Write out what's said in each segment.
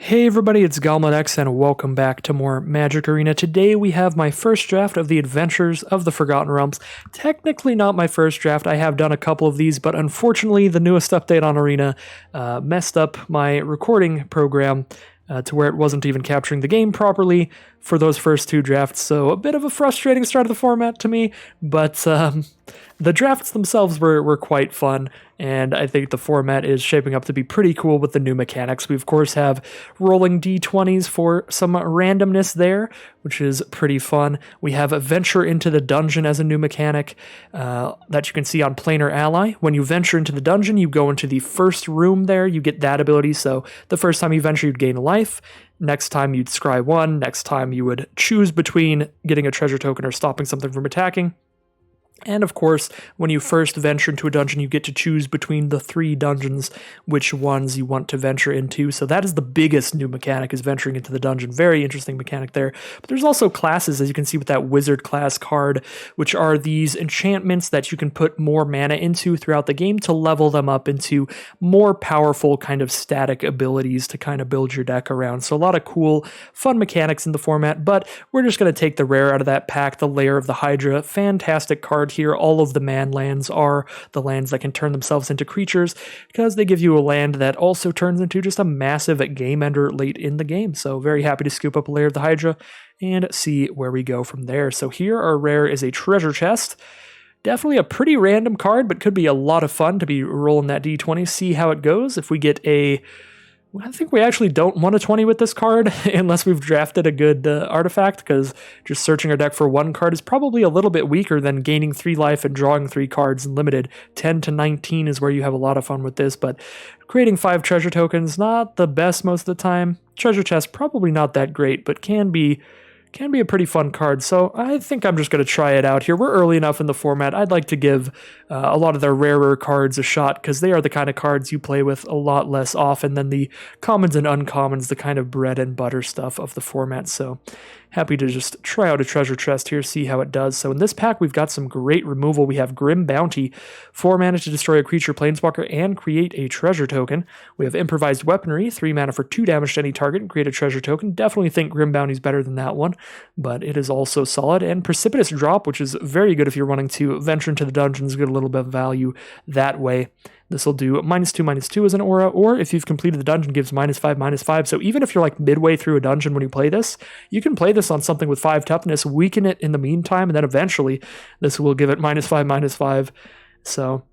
Hey everybody, it's GoblinX and welcome back to more Magic Arena. Today we have my first draft of the Adventures of the Forgotten Realms. Technically not my first draft, I have done a couple of these, but unfortunately the newest update on Arena messed up my recording program to where it wasn't even capturing the game properly for those first two drafts, so a bit of a frustrating start of the format to me, but the drafts themselves were quite fun, and I think the format is shaping up to be pretty cool with the new mechanics. We, of course, have rolling d20s for some randomness there, which is pretty fun. We have Venture into the Dungeon as a new mechanic that you can see on Planar Ally. When you venture into the dungeon, you go into the first room there. You get that ability, so the first time you venture, you'd gain a life. Next time, you'd scry one. Next time, you would choose between getting a treasure token or stopping something from attacking. And of course, when you first venture into a dungeon, you get to choose between the three dungeons which ones you want to venture into. So that is the biggest new mechanic, is venturing into the dungeon. Very interesting mechanic there. But there's also classes, as you can see with that wizard class card, which are these enchantments that you can put more mana into throughout the game to level them up into more powerful kind of static abilities to kind of build your deck around. So a lot of cool, fun mechanics in the format, but we're just going to take the rare out of that pack, the Lair of the Hydra. Fantastic card here. All of the man lands are the lands that can turn themselves into creatures, because they give you a land that also turns into just a massive game ender late in the game. So very happy to scoop up a Lair of the Hydra and see where we go from there. So here our rare is a treasure chest. Definitely a pretty random card, but could be a lot of fun to be rolling that d20, see how it goes. If we get I think we actually don't want a 20 with this card unless we've drafted a good artifact, because just searching our deck for one card is probably a little bit weaker than gaining 3 life and drawing 3 cards in limited. 10 to 19 is where you have a lot of fun with this, but creating 5 treasure tokens, not the best most of the time. Treasure chest, probably not that great, but can be a pretty fun card, so I think I'm just going to try it out here. We're early enough in the format. I'd like to give a lot of their rarer cards a shot, because they are the kind of cards you play with a lot less often than the commons and uncommons, the kind of bread and butter stuff of the format. So happy to just try out a treasure chest here, see how it does. So in this pack, we've got some great removal. We have Grim Bounty, 4 mana to destroy a creature, planeswalker, and create a treasure token. We have Improvised Weaponry, 3 mana for 2 damage to any target and create a treasure token. Definitely think Grim Bounty's better than that one, but it is also solid. And Precipitous Drop, which is very good if you're wanting to venture into the dungeons, get a little bit of value that way. This will do -2/-2 as an aura, or if you've completed the dungeon, gives -5/-5. So even if you're like midway through a dungeon when you play this, you can play this on something with 5 toughness, weaken it in the meantime, and then eventually this will give it -5/-5. So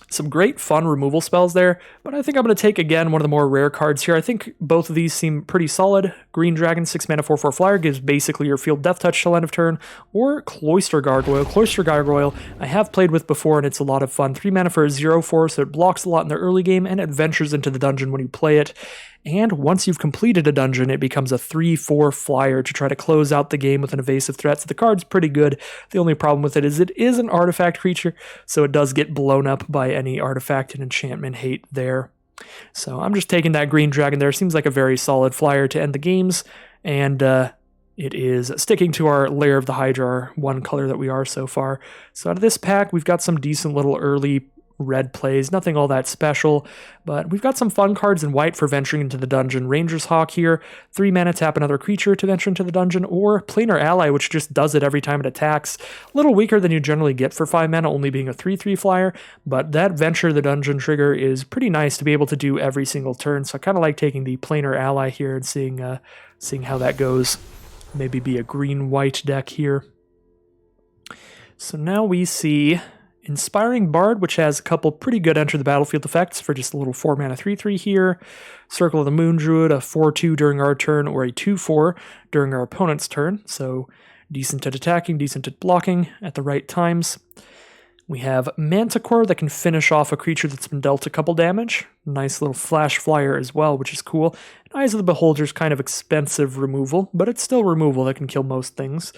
some great fun removal spells there, but I think I'm going to take, again, one of the more rare cards here. I think both of these seem pretty solid. Green Dragon, 6 mana, 4/4 flyer, gives basically your field Death Touch till end of turn, or Cloister Gargoyle. Cloister Gargoyle I have played with before, and it's a lot of fun. 3 mana for a 0/4, so it blocks a lot in the early game, and it ventures into the dungeon when you play it. And once you've completed a dungeon, it becomes a 3/4 flyer to try to close out the game with an evasive threat. So the card's pretty good. The only problem with it is an artifact creature, so it does get blown up by any artifact and enchantment hate there. So I'm just taking that Green Dragon there. Seems like a very solid flyer to end the games, and it is sticking to our Lair of the Hydra, our one color that we are so far. So out of this pack, we've got some decent little early red plays, nothing all that special, but we've got some fun cards in white for venturing into the dungeon. Ranger's Hawk here, 3 mana, tap another creature to venture into the dungeon, or Planar Ally, which just does it every time it attacks. A little weaker than you generally get for 5 mana, only being a 3/3 flyer, but that venture the dungeon trigger is pretty nice to be able to do every single turn, so I kind of like taking the Planar Ally here and seeing how that goes. Maybe be a green-white deck here. So now we see Inspiring Bard, which has a couple pretty good enter the battlefield effects for just a little 4 mana 3/3 here. Circle of the Moon Druid, a 4/2 during our turn, or a 2/4 during our opponent's turn. So decent at attacking, decent at blocking at the right times. We have Manticore that can finish off a creature that's been dealt a couple damage. Nice little flash flyer as well, which is cool. Eyes of the Beholder's kind of expensive removal, but it's still removal that can kill most things.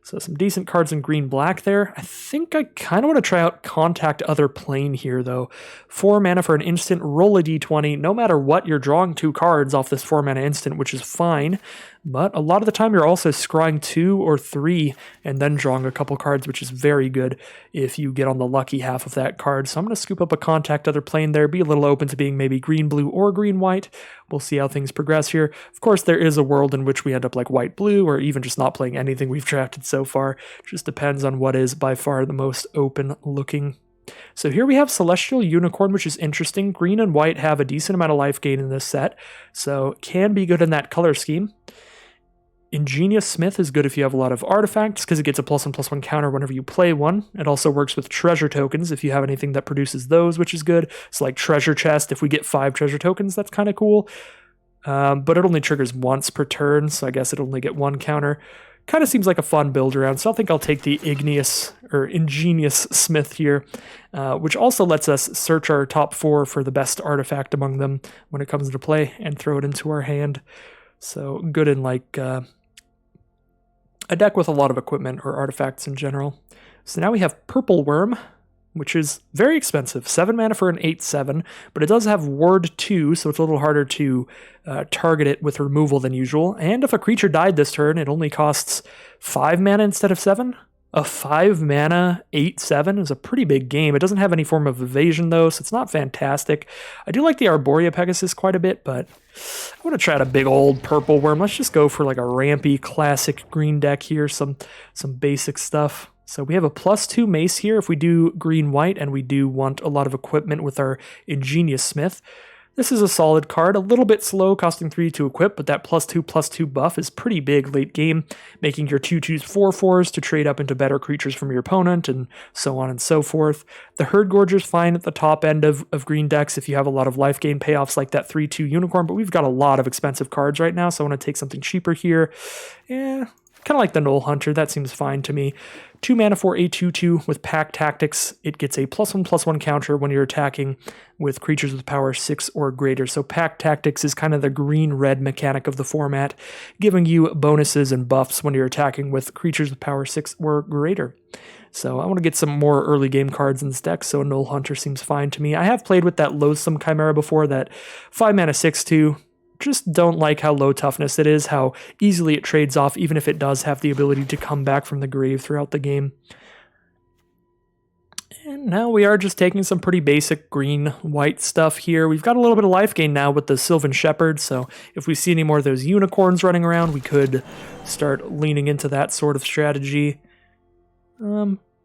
So some decent cards in green-black there. I think I kind of want to try out Contact Other Plane here, though. 4 mana for an instant, roll a d20. No matter what, you're drawing 2 cards off this 4 mana instant, which is fine. but a lot of the time you're also scrying 2 or 3 and then drawing a couple cards, which is very good if you get on the lucky half of that card. So I'm going to scoop up a Contact Other Plane there, be a little open to being maybe green, blue, or green, white. We'll see how things progress here. Of course, there is a world in which we end up like white, blue, or even just not playing anything we've drafted so far. It just depends on what is by far the most open looking. So here we have Celestial Unicorn, which is interesting. Green and white have a decent amount of life gain in this set, so can be good in that color scheme. Ingenious Smith is good if you have a lot of artifacts, because it gets a +1/+1 counter whenever you play one. It also works with treasure tokens if you have anything that produces those, which is good. So like Treasure Chest, if we get 5 treasure tokens, that's kind of cool. But it only triggers once per turn, so I guess it'll only get 1 counter. Kind of seems like a fun build around, so I think I'll take the Ingenious Smith here, which also lets us search our top 4 for the best artifact among them when it comes into play and throw it into our hand. So good in like a deck with a lot of equipment or artifacts in general. So now we have Purple Worm, which is very expensive, 7 mana for an 8/7, but it does have Ward 2, so it's a little harder to target it with removal than usual. And if a creature died this turn, it only costs 5 mana instead of 7. A 5 mana 8/7 is a pretty big game. It doesn't have any form of evasion though, so it's not fantastic. I do like the Arborea Pegasus quite a bit, but I want to try out a big old Purple Worm. Let's just go for like a rampy classic green deck here, some basic stuff. So we have a +2 mace here if we do green-white, and we do want a lot of equipment with our Ingenious Smith. This is a solid card, a little bit slow, costing 3 to equip, but that +2/+2 buff is pretty big late game, making your 2/2s 4/4s to trade up into better creatures from your opponent, and so on and so forth. The Herd Gorger's fine at the top end of green decks if you have a lot of life gain payoffs like that 3/2 Unicorn, but we've got a lot of expensive cards right now, so I want to take something cheaper here. Yeah, kind of like the Knoll Hunter, that seems fine to me. 2 mana for a 2/2 with Pack Tactics. It gets a +1/+1 counter when you're attacking with creatures with power 6 or greater. So Pack Tactics is kind of the green-red mechanic of the format, giving you bonuses and buffs when you're attacking with creatures with power 6 or greater. So I want to get some more early game cards in this deck, so Knoll Hunter seems fine to me. I have played with that Loathsome Chimera before, that 5 mana 6/2. Just don't like how low toughness it is, how easily it trades off, even if it does have the ability to come back from the grave throughout the game. And now we are just taking some pretty basic green-white stuff here. We've got a little bit of life gain now with the Sylvan Shepherd, so if we see any more of those unicorns running around, we could start leaning into that sort of strategy.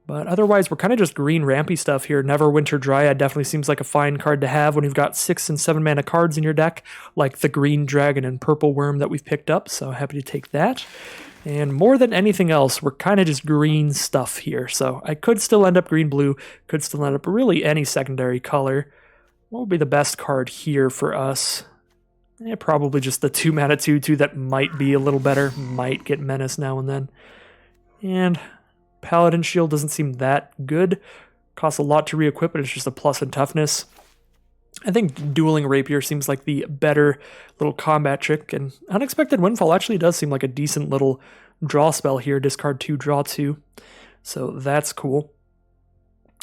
But otherwise, we're kind of just green rampy stuff here. Neverwinter Dryad definitely seems like a fine card to have when you've got 6 and 7 mana cards in your deck, like the Green Dragon and Purple Worm that we've picked up, so happy to take that. And more than anything else, we're kind of just green stuff here. So I could still end up green-blue, could still end up really any secondary color. What would be the best card here for us? Probably just the 2 mana 2/2 that might be a little better, might get Menace now and then. And Paladin Shield doesn't seem that good. Costs a lot to re-equip, but it's just a plus in toughness. I think Dueling Rapier seems like the better little combat trick, and Unexpected Windfall actually does seem like a decent little draw spell here. Discard 2, draw 2. So that's cool.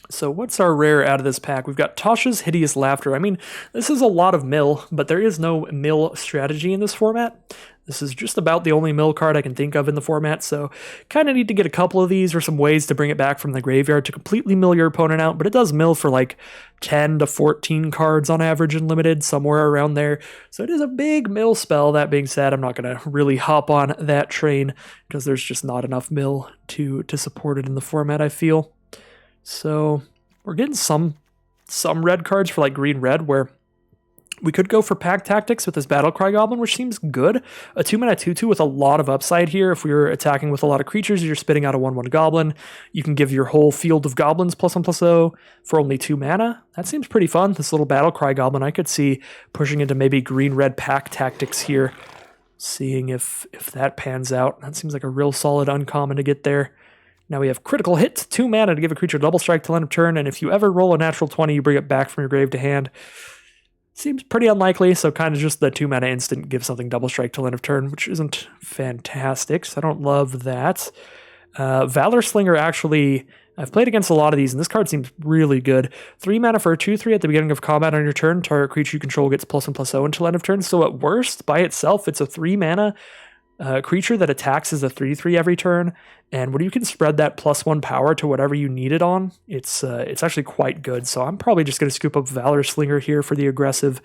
So what's our rare out of this pack? We've got Tasha's Hideous Laughter. I mean, this is a lot of mill, but there is no mill strategy in this format. This is just about the only mill card I can think of in the format, so kind of need to get a couple of these or some ways to bring it back from the graveyard to completely mill your opponent out, but it does mill for like 10 to 14 cards on average in Limited, somewhere around there. So it is a big mill spell. That being said, I'm not going to really hop on that train because there's just not enough mill to support it in the format, I feel. So we're getting some red cards for like green-red, where we could go for Pack Tactics with this Battlecry Goblin, which seems good. A 2 mana 2/2 with a lot of upside here. If we were attacking with a lot of creatures, you're spitting out a 1/1 Goblin. You can give your whole field of goblins +1/+0 for only 2 mana. That seems pretty fun. This little Battlecry Goblin, I could see pushing into maybe green-red Pack Tactics here. Seeing if that pans out. That seems like a real solid uncommon to get there. Now we have Critical Hit, 2 mana to give a creature double strike till end of turn, and if you ever roll a natural 20, you bring it back from your grave to hand. Seems pretty unlikely, so kind of just the 2 mana instant gives something double strike till end of turn, which isn't fantastic, so I don't love that. Valor Slinger, actually, I've played against a lot of these, and this card seems really good. 3 mana for a 2/3 at the beginning of combat on your turn. Target creature you control gets +1/+0 until end of turn, so at worst, by itself, it's a 3 mana creature that attacks is a 3/3 every turn, and when you can spread that +1 power to whatever you need it on, it's actually quite good. So I'm probably just going to scoop up Valor Slinger here for the aggressive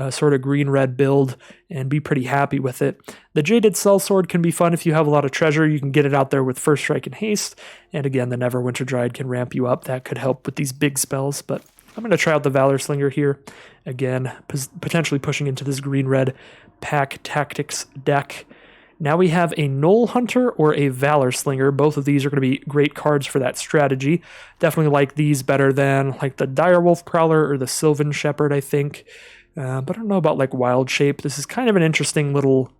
sort of green-red build and be pretty happy with it. The Jaded Sellsword can be fun if you have a lot of treasure. You can get it out there with First Strike and Haste, and again, the Neverwinter Dryad can ramp you up. That could help with these big spells, but I'm going to try out the Valor Slinger here. Again, potentially pushing into this green-red pack tactics deck. Now we have a Knoll Hunter or a Valor Slinger. Both of these are going to be great cards for that strategy. Definitely like these better than like the Direwolf Prowler or the Sylvan Shepherd, I think. But I don't know about like Wild Shape. This is kind of an interesting little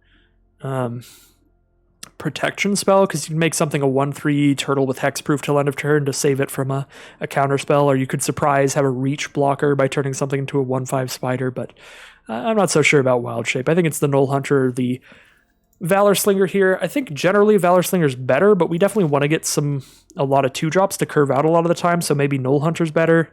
protection spell because you can make something a 1/3 turtle with hexproof till end of turn to save it from a counter spell, or you could surprise have a reach blocker by turning something into a 1/5 spider, but I'm not so sure about Wild Shape. I think it's the Knoll Hunter or the Valor Slinger here. I think generally Valor Slinger's better, but we definitely want to get a lot of 2-drops to curve out a lot of the time, so maybe Knoll Hunter's better.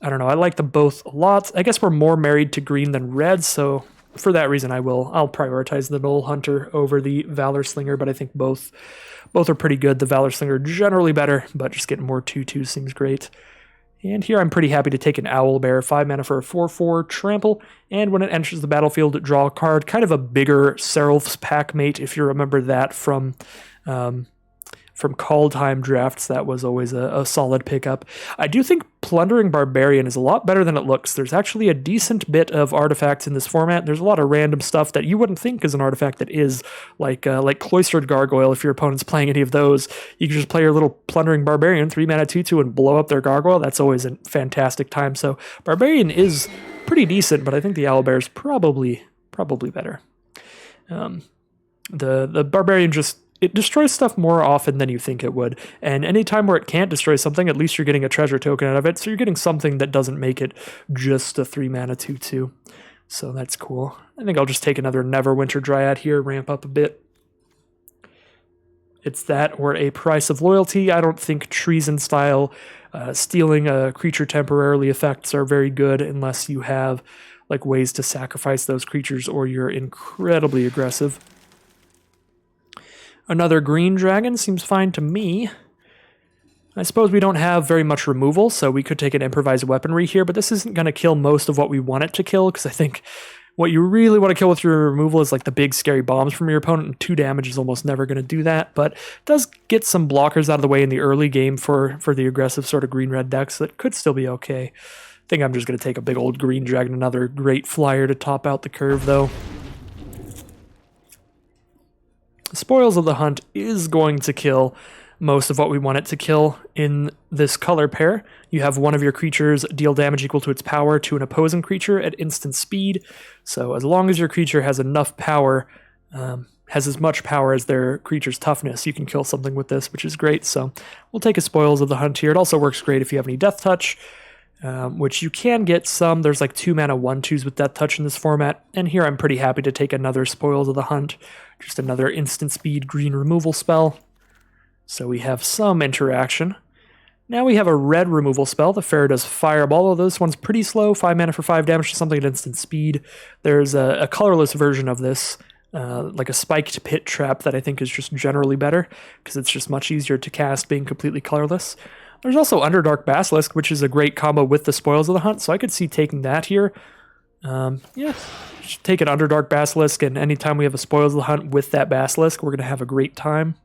I don't know. I like them both a lot. I guess we're more married to green than red, so for that reason I'll prioritize the Knoll Hunter over the Valor Slinger, but I think both are pretty good. The Valor Slinger generally better, but just getting more 2/2 seems great. And here I'm pretty happy to take an Owlbear, 5 mana for a 4/4 trample, and when it enters the battlefield, draw a card, kind of a bigger Serap's Packmate, if you remember that from call time drafts. That was always a solid pickup. I do think Plundering Barbarian is a lot better than it looks. There's actually a decent bit of artifacts in this format. There's a lot of random stuff that you wouldn't think is an artifact that is, like Cloistered Gargoyle. If your opponent's playing any of those, you can just play your little Plundering Barbarian, 3 mana 2/2, and blow up their Gargoyle. That's always a fantastic time. So Barbarian is pretty decent, but I think the Owlbear is probably better. The Barbarian it destroys stuff more often than you think it would. And anytime where it can't destroy something, at least you're getting a treasure token out of it. So you're getting something that doesn't make it just a 3 mana 2/2. So that's cool. I think I'll just take another Neverwinter Dryad here, ramp up a bit. It's that or a Price of Loyalty. I don't think Treason style stealing a creature temporarily effects are very good unless you have like ways to sacrifice those creatures or you're incredibly aggressive. Another green dragon seems fine to me. I suppose we don't have very much removal, so we could take an improvised weaponry here, but this isn't going to kill most of what we want it to kill, because I think what you really want to kill with your removal is like the big scary bombs from your opponent, and 2 damage is almost never going to do that, but it does get some blockers out of the way in the early game for the aggressive sort of green-red decks that could still be okay. I think I'm just going to take a big old green dragon, another great flyer to top out the curve, though. Spoils of the Hunt is going to kill most of what we want it to kill in this color pair. You have one of your creatures deal damage equal to its power to an opposing creature at instant speed. So as long as your creature has enough power, has as much power as their creature's toughness, you can kill something with this, which is great. So we'll take a Spoils of the Hunt here. It also works great if you have any Death Touch, which you can get some. There's like 2 mana 1/2s with Death Touch in this format. And here I'm pretty happy to take another Spoils of the Hunt. Just another instant speed green removal spell. So we have some interaction. Now we have a red removal spell. The Faradas Fireball, although this one's pretty slow. 5 mana for 5 damage to something at instant speed. There's a colorless version of this, like a Spiked Pit Trap that I think is just generally better, because it's just much easier to cast being completely colorless. There's also Underdark Basilisk, which is a great combo with the Spoils of the Hunt, so I could see taking that here. Take an Underdark Basilisk, and anytime we have a Spoils of the Hunt with that Basilisk, we're going to have a great time.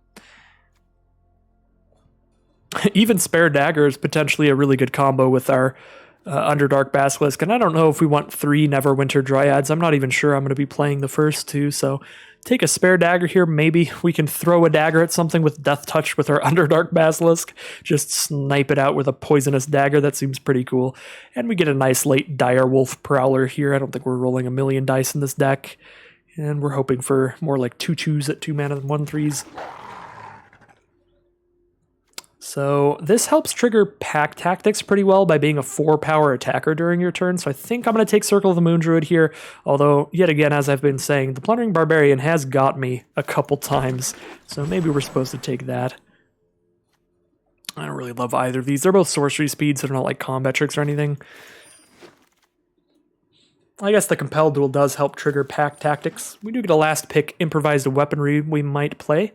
Even Spare Dagger is potentially a really good combo with our Underdark Basilisk, and I don't know if we want 3 Neverwinter Dryads. I'm not even sure I'm going to be playing the first 2, so take a Spare Dagger here. Maybe we can throw a dagger at something with Death Touch with our Underdark Basilisk. Just snipe it out with a poisonous dagger. That seems pretty cool. And we get a nice late Direwolf Prowler here. I don't think we're rolling a million dice in this deck. And we're hoping for more like 2/2s at 2 mana than 1/3s. So this helps trigger Pack Tactics pretty well by being a 4-power attacker during your turn. So I think I'm going to take Circle of the Moon Druid here. Although, yet again, as I've been saying, the Plundering Barbarian has got me a couple times. So maybe we're supposed to take that. I don't really love either of these. They're both sorcery speeds, so they're not like combat tricks or anything. I guess the Compelled Duel does help trigger pack tactics. We do get a last pick improvised weaponry we might play.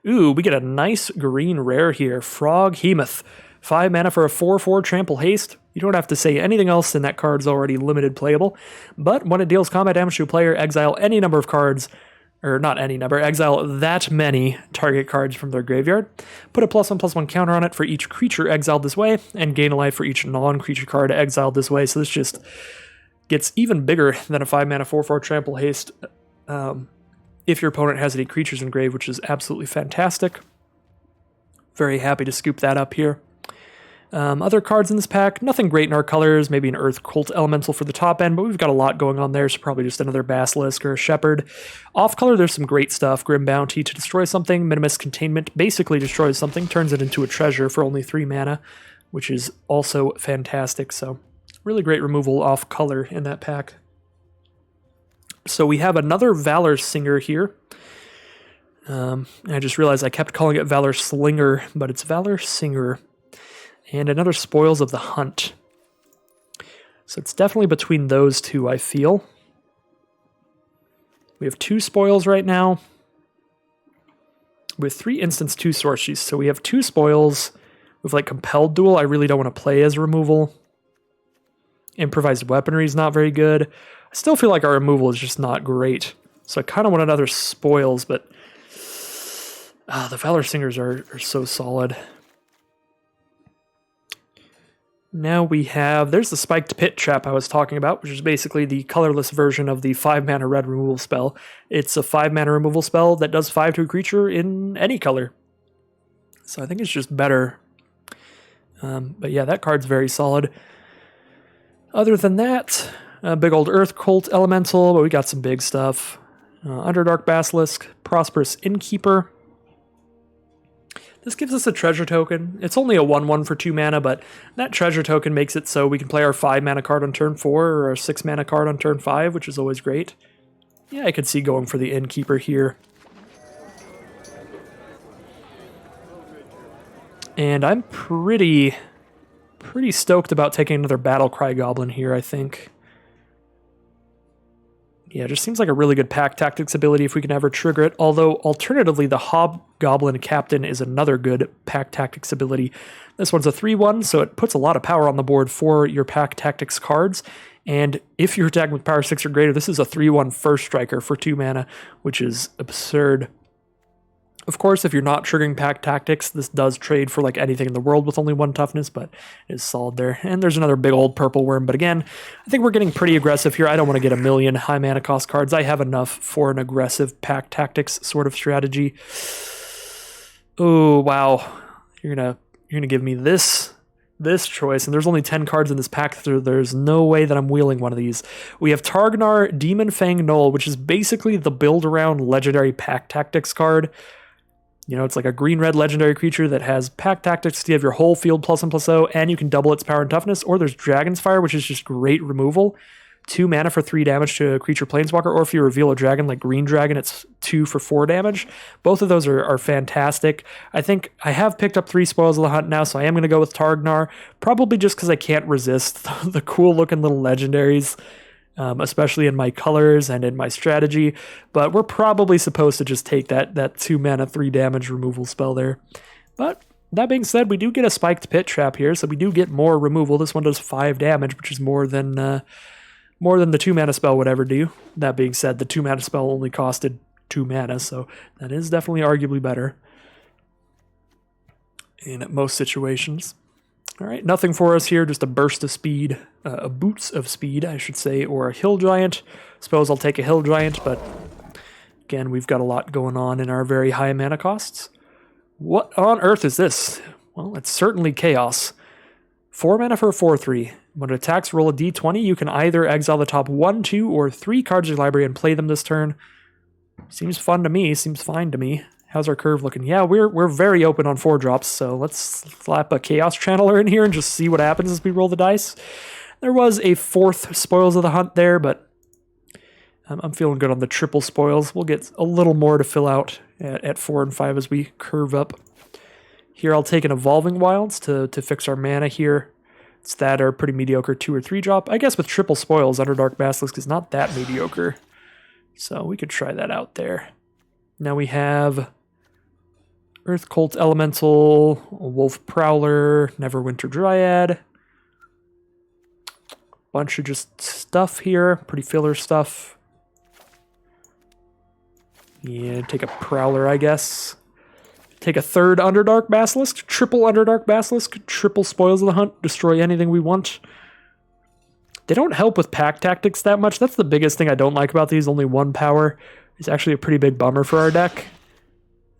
Ooh, we get a nice green rare here. Froghemoth. 5 mana for a 4/4 trample haste. You don't have to say anything else, and that card's already limited playable. But when it deals combat damage to a player, exile any number of cards, or not any number, exile that many target cards from their graveyard. Put a +1/+1 counter on it for each creature exiled this way, and gain a life for each non-creature card exiled this way. So this just gets even bigger than a 5 mana 4/4 trample haste if your opponent has any creatures in grave, which is absolutely fantastic. Very happy to scoop that up here. Other cards in this pack, nothing great in our colors, maybe an Earth Cult Elemental for the top end, but we've got a lot going on there, so probably just another Basilisk or a Shepherd. Off color, there's some great stuff. Grim Bounty to destroy something, Minimus Containment basically destroys something, turns it into a treasure for only 3 mana, which is also fantastic, so really great removal off color in that pack. So we have another Valor Singer here. I just realized I kept calling it Valor Slinger, but it's Valor Singer. And another Spoils of the Hunt. So it's definitely between those two, I feel. We have 2 spoils right now. We have 3 instants, 2 sorceries. So we have 2 spoils. With like Compelled Duel, I really don't want to play as removal. Improvised Weaponry is not very good. I still feel like our removal is just not great. So I kind of want another spoils, but the Valor Singers are so solid. Now we have, there's the Spiked Pit Trap I was talking about, which is basically the colorless version of the 5 mana red removal spell. It's a 5 mana removal spell that does 5 to a creature in any color. So I think it's just better. But yeah, that card's very solid. Other than that, a big old Earth Cult Elemental, but we got some big stuff. Underdark Basilisk, Prosperous Innkeeper. This gives us a treasure token. It's only a 1/1 for 2 mana, but that treasure token makes it so we can play our 5 mana card on turn 4 or our 6 mana card on turn 5, which is always great. Yeah, I could see going for the Innkeeper here. And I'm pretty stoked about taking another Battlecry Goblin here, I think. Yeah, it just seems like a really good pack tactics ability if we can ever trigger it, although alternatively the Hobgoblin Captain is another good pack tactics ability. This one's a 3/1, so it puts a lot of power on the board for your pack tactics cards, and if you're attacking with power 6 or greater, this is a 3/1 first striker for 2 mana, which is absurd. Of course, if you're not triggering pack tactics, this does trade for like anything in the world with only 1 toughness, but it is solid there. And there's another big old purple worm, but again, I think we're getting pretty aggressive here. I don't want to get a million high mana cost cards. I have enough for an aggressive pack tactics sort of strategy. Oh, wow. You're gonna give me this choice, and there's only 10 cards in this pack, so there's no way that I'm wheeling one of these. We have Targnar Demon Fang Knoll, which is basically the build around legendary pack tactics card. You know, it's like a green-red legendary creature that has pack tactics to give your whole field +1/+0, and you can double its power and toughness. Or there's Dragon's Fire, which is just great removal. 2 mana for 3 damage to a creature planeswalker, or if you reveal a dragon like Green Dragon, it's 2 for 4 damage. Both of those are fantastic. I think I have picked up 3 Spoils of the Hunt now, so I am going to go with Targnar, probably just because I can't resist the cool-looking little legendaries. Especially in my colors and in my strategy, but we're probably supposed to just take that 2 mana 3 damage removal spell there. But that being said, we do get a Spiked Pit Trap here, so we do get more removal. This one does 5 damage, which is more than the 2 mana spell would ever do. That being said, the 2 mana spell only costed 2 mana, so that is definitely arguably better in most situations. All right, nothing for us here, just a burst of speed, a boots of speed, I should say, or a hill giant. Suppose I'll take a hill giant, but again, we've got a lot going on in our very high mana costs. What on earth is this? Well, it's certainly chaos. 4 mana for a 4/3. When it attacks, roll a d20. You can either exile the top 1, 2, or 3 cards of your library and play them this turn. Seems fun to me, seems fine to me. How's our curve looking? Yeah, we're very open on 4-drops, so let's slap a Chaos Channeler in here and just see what happens as we roll the dice. There was a 4th Spoils of the Hunt there, but I'm feeling good on the triple spoils. We'll get a little more to fill out at 4 and 5 as we curve up. Here I'll take an Evolving Wilds to fix our mana here. It's that or pretty mediocre 2 or 3 drop. I guess with triple spoils, Underdark Basilisk is not that mediocre. So we could try that out there. Now we have Earth Cult Elemental, Wolf Prowler, Neverwinter Dryad. Bunch of just stuff here, pretty filler stuff. Yeah, take a Prowler, I guess. Take a third Underdark Basilisk, triple Underdark Basilisk, triple Spoils of the Hunt, destroy anything we want. They don't help with pack tactics that much. That's the biggest thing I don't like about these. Only 1 power is actually a pretty big bummer for our deck.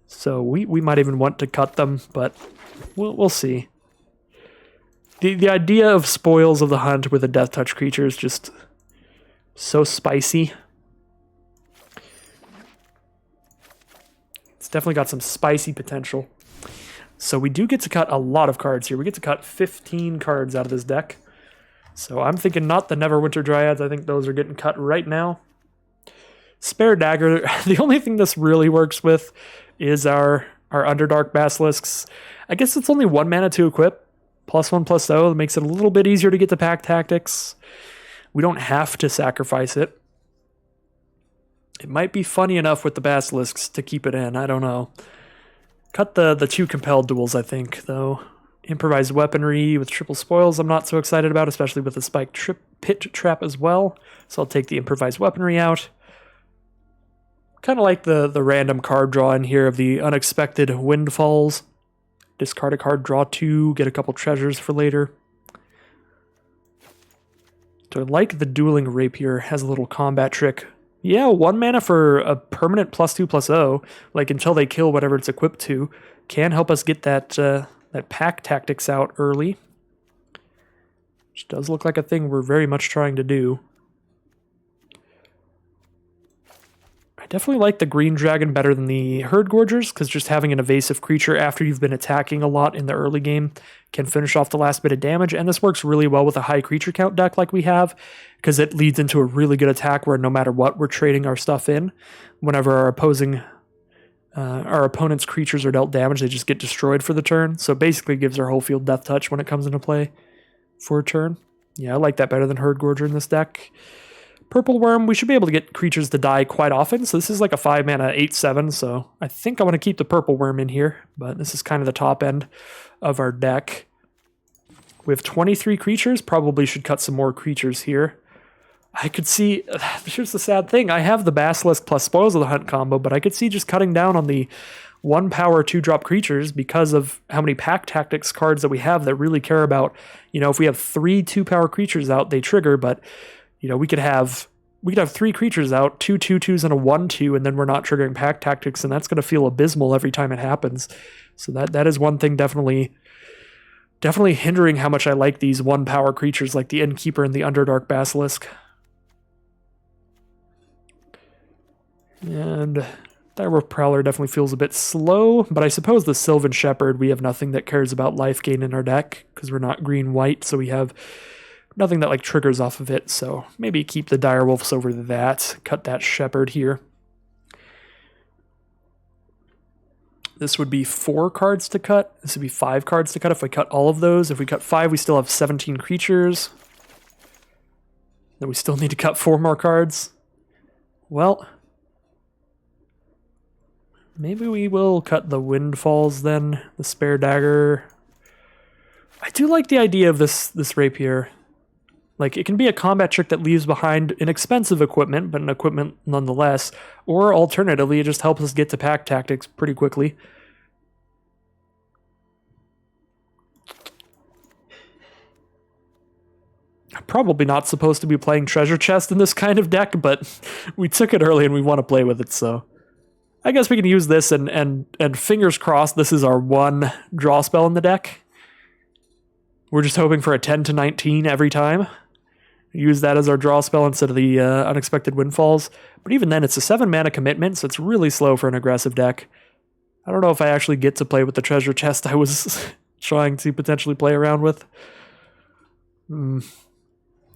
So we might even want to cut them, but we'll see. The idea of Spoils of the Hunt with a Death Touch creature is just so spicy. It's definitely got some spicy potential. So we do get to cut a lot of cards here. We get to cut 15 cards out of this deck. So I'm thinking not the Neverwinter Dryads. I think those are getting cut right now. Spare Dagger. The only thing this really works with is our Underdark Basilisks. I guess it's only 1 mana to equip. +1/+0. That makes it a little bit easier to get to pack tactics. We don't have to sacrifice it. It might be funny enough with the Basilisks to keep it in. I don't know. Cut the 2 compelled duels, I think, though. Improvised weaponry with triple spoils I'm not so excited about, especially with the spike pit trap as well. So I'll take the improvised weaponry out. Kind of like the random card draw in here of the unexpected windfalls. Discard a card, draw 2, get a couple treasures for later. So I like the Dueling Rapier, has a little combat trick. Yeah, 1 mana for a permanent +2/+0, like until they kill whatever it's equipped to, can help us get that pack tactics out early. Which does look like a thing we're very much trying to do. I definitely like the Green Dragon better than the Herd Gorgers, because just having an evasive creature after you've been attacking a lot in the early game can finish off the last bit of damage, and this works really well with a high creature count deck like we have, because it leads into a really good attack where no matter what, we're trading our stuff in. Whenever our opponent's creatures are dealt damage, they just get destroyed for the turn, so it basically gives our whole field Death Touch when it comes into play for a turn. Yeah, I like that better than Herd Gorger in this deck. Purple Worm, we should be able to get creatures to die quite often, so this is like a 5 mana 8/7, so I think I want to keep the Purple Worm in here, but this is kind of the top end of our deck. We have 23 creatures, probably should cut some more creatures here. I could see, here's the sad thing, I have the Basilisk plus Spoils of the Hunt combo, but I could see just cutting down on the 1 power 2-drop creatures because of how many pack tactics cards that we have that really care about, if we have 3 2-power creatures out, they trigger, but we could have 3 creatures out, 2 2/2s and a 1/2, and then we're not triggering pack tactics, and that's going to feel abysmal every time it happens. So that is one thing definitely hindering how much I like these 1-power creatures like the Innkeeper and the Underdark Basilisk. And Direwolf Prowler definitely feels a bit slow, but I suppose the Sylvan Shepherd, we have nothing that cares about life gain in our deck, because we're not green-white, so we have nothing that triggers off of it, so maybe keep the Direwolves over that. Cut that Shepherd here. This would be 4 cards to cut. This would be 5 cards to cut if we cut all of those. If we cut 5, we still have 17 creatures. Then we still need to cut 4 more cards. Well, maybe we will cut the Windfalls then, the Spare Dagger. I do like the idea of this Rapier. It can be a combat trick that leaves behind inexpensive equipment, but an equipment nonetheless. Or alternatively, it just helps us get to pack tactics pretty quickly. I'm probably not supposed to be playing Treasure Chest in this kind of deck, but we took it early and we want to play with it, so I guess we can use this and fingers crossed this is our 1 draw spell in the deck. We're just hoping for a 10 to 19 every time. Use that as our draw spell instead of the unexpected windfalls. But even then, it's a 7 mana commitment, so it's really slow for an aggressive deck. I don't know if I actually get to play with the treasure chest I was trying to potentially play around with.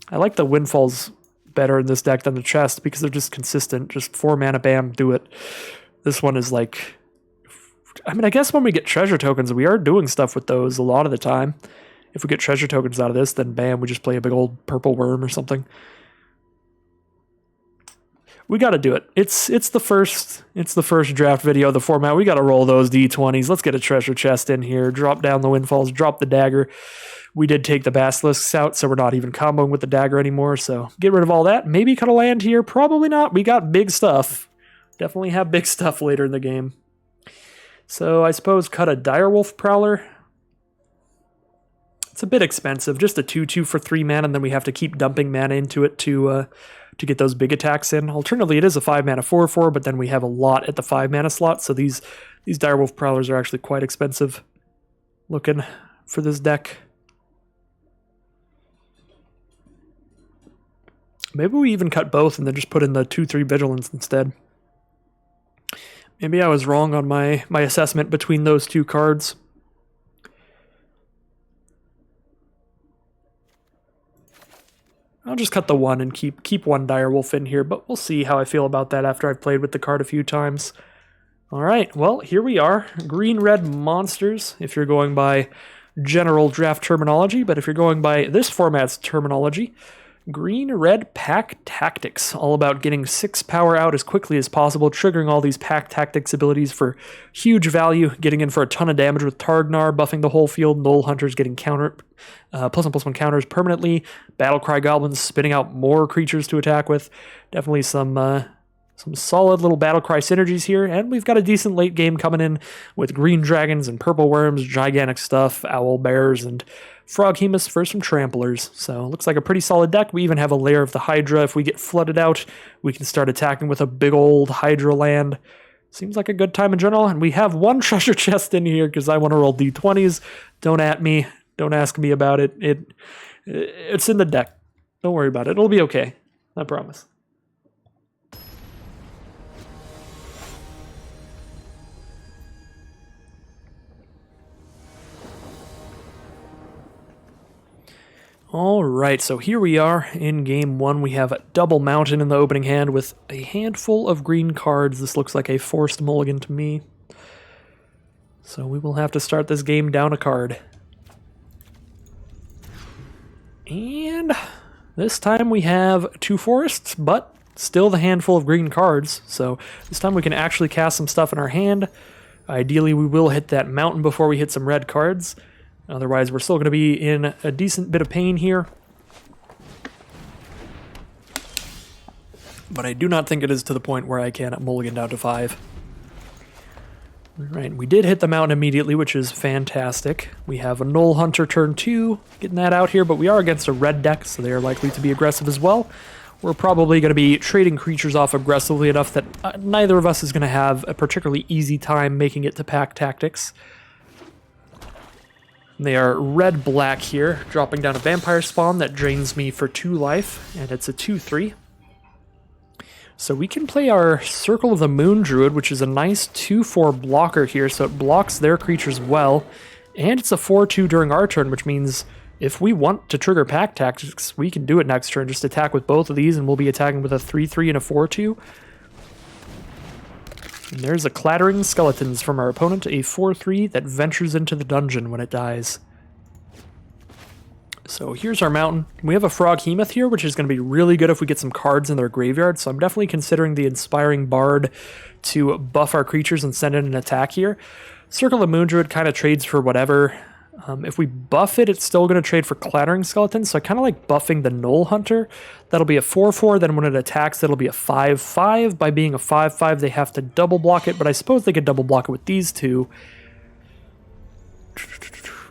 I like the windfalls better in this deck than the chest because they're just consistent. Just 4 mana, bam, do it. This one is I guess when we get treasure tokens, we are doing stuff with those a lot of the time. If we get treasure tokens out of this, then bam, we just play a big old purple worm or something. We got to do it. It's the first draft video of the format. We got to roll those D20s. Let's get a treasure chest in here. Drop down the windfalls. Drop the dagger. We did take the basilisks out, so we're not even comboing with the dagger anymore. So get rid of all that. Maybe cut a land here. Probably not. We got big stuff. Definitely have big stuff later in the game. So I suppose cut a direwolf prowler. It's a bit expensive. Just a 2/2 for 3 mana, and then we have to keep dumping mana into it to get those big attacks in. Alternatively, it is a 5 mana 4/4, but then we have a lot at the 5 mana slot, so these direwolf prowlers are actually quite expensive looking for this deck. Maybe we even cut both and then just put in the 2/3 vigilance instead. Maybe I was wrong on my assessment between those two cards. I'll just cut the 1 and keep 1 direwolf in here, but we'll see how I feel about that after I've played with the card a few times. All right, well, here we are. Green-red monsters, if you're going by general draft terminology, but if you're going by this format's terminology, green-red pack tactics, all about getting 6 power out as quickly as possible, triggering all these pack tactics abilities for huge value, getting in for a ton of damage with Targnar, buffing the whole field, Null Hunters getting +1/+1 counters permanently, Battlecry Goblins spitting out more creatures to attack with. Definitely some solid little Battlecry synergies here, and we've got a decent late game coming in with green dragons and purple worms, gigantic stuff, owl bears, and Froghemoths for some tramplers. So it looks like a pretty solid deck. We even have a layer of the Hydra. If we get flooded out, we can start attacking with a big old Hydra land. Seems like a good time in general, and we have 1 treasure chest in here because I want to roll D20s. Don't at me. Don't ask me about it. It's in the deck. Don't worry about it. It'll be okay. I promise. All right, so here we are in game 1. We have a double mountain in the opening hand with a handful of green cards. This looks like a forced mulligan to me. So we will have to start this game down a card. And this time we have 2 forests, but still the handful of green cards. So this time we can actually cast some stuff in our hand. Ideally, we will hit that mountain before we hit some red cards. Otherwise, we're still going to be in a decent bit of pain here. But I do not think it is to the point where I can mulligan down to 5. All right, we did hit the mountain immediately, which is fantastic. We have a Null Hunter turn 2, getting that out here, but we are against a red deck, so they are likely to be aggressive as well. We're probably going to be trading creatures off aggressively enough that neither of us is going to have a particularly easy time making it to pack tactics. They are red-black here, dropping down a vampire spawn that drains me for 2 life, and it's a 2/3. So we can play our Circle of the Moon Druid, which is a nice 2/4 blocker here, so it blocks their creatures well, and it's a 4/2 during our turn, which means if we want to trigger pack tactics, we can do it next turn. Just attack with both of these, and we'll be attacking with a 3/3 and a 4/2. And there's a Clattering Skeletons from our opponent, a 4/3 that ventures into the dungeon when it dies. So here's our mountain. We have a Froghemoth here, which is going to be really good if we get some cards in their graveyard, so I'm definitely considering the Inspiring Bard to buff our creatures and send in an attack here. Circle of the Moon Druid kind of trades for whatever. If we buff it, it's still going to trade for Clattering Skeletons, so I kind of like buffing the Null Hunter. That'll be a 4/4, then when it attacks, it'll be a 5/5. By being a 5/5, they have to double block it, but I suppose they could double block it with these two.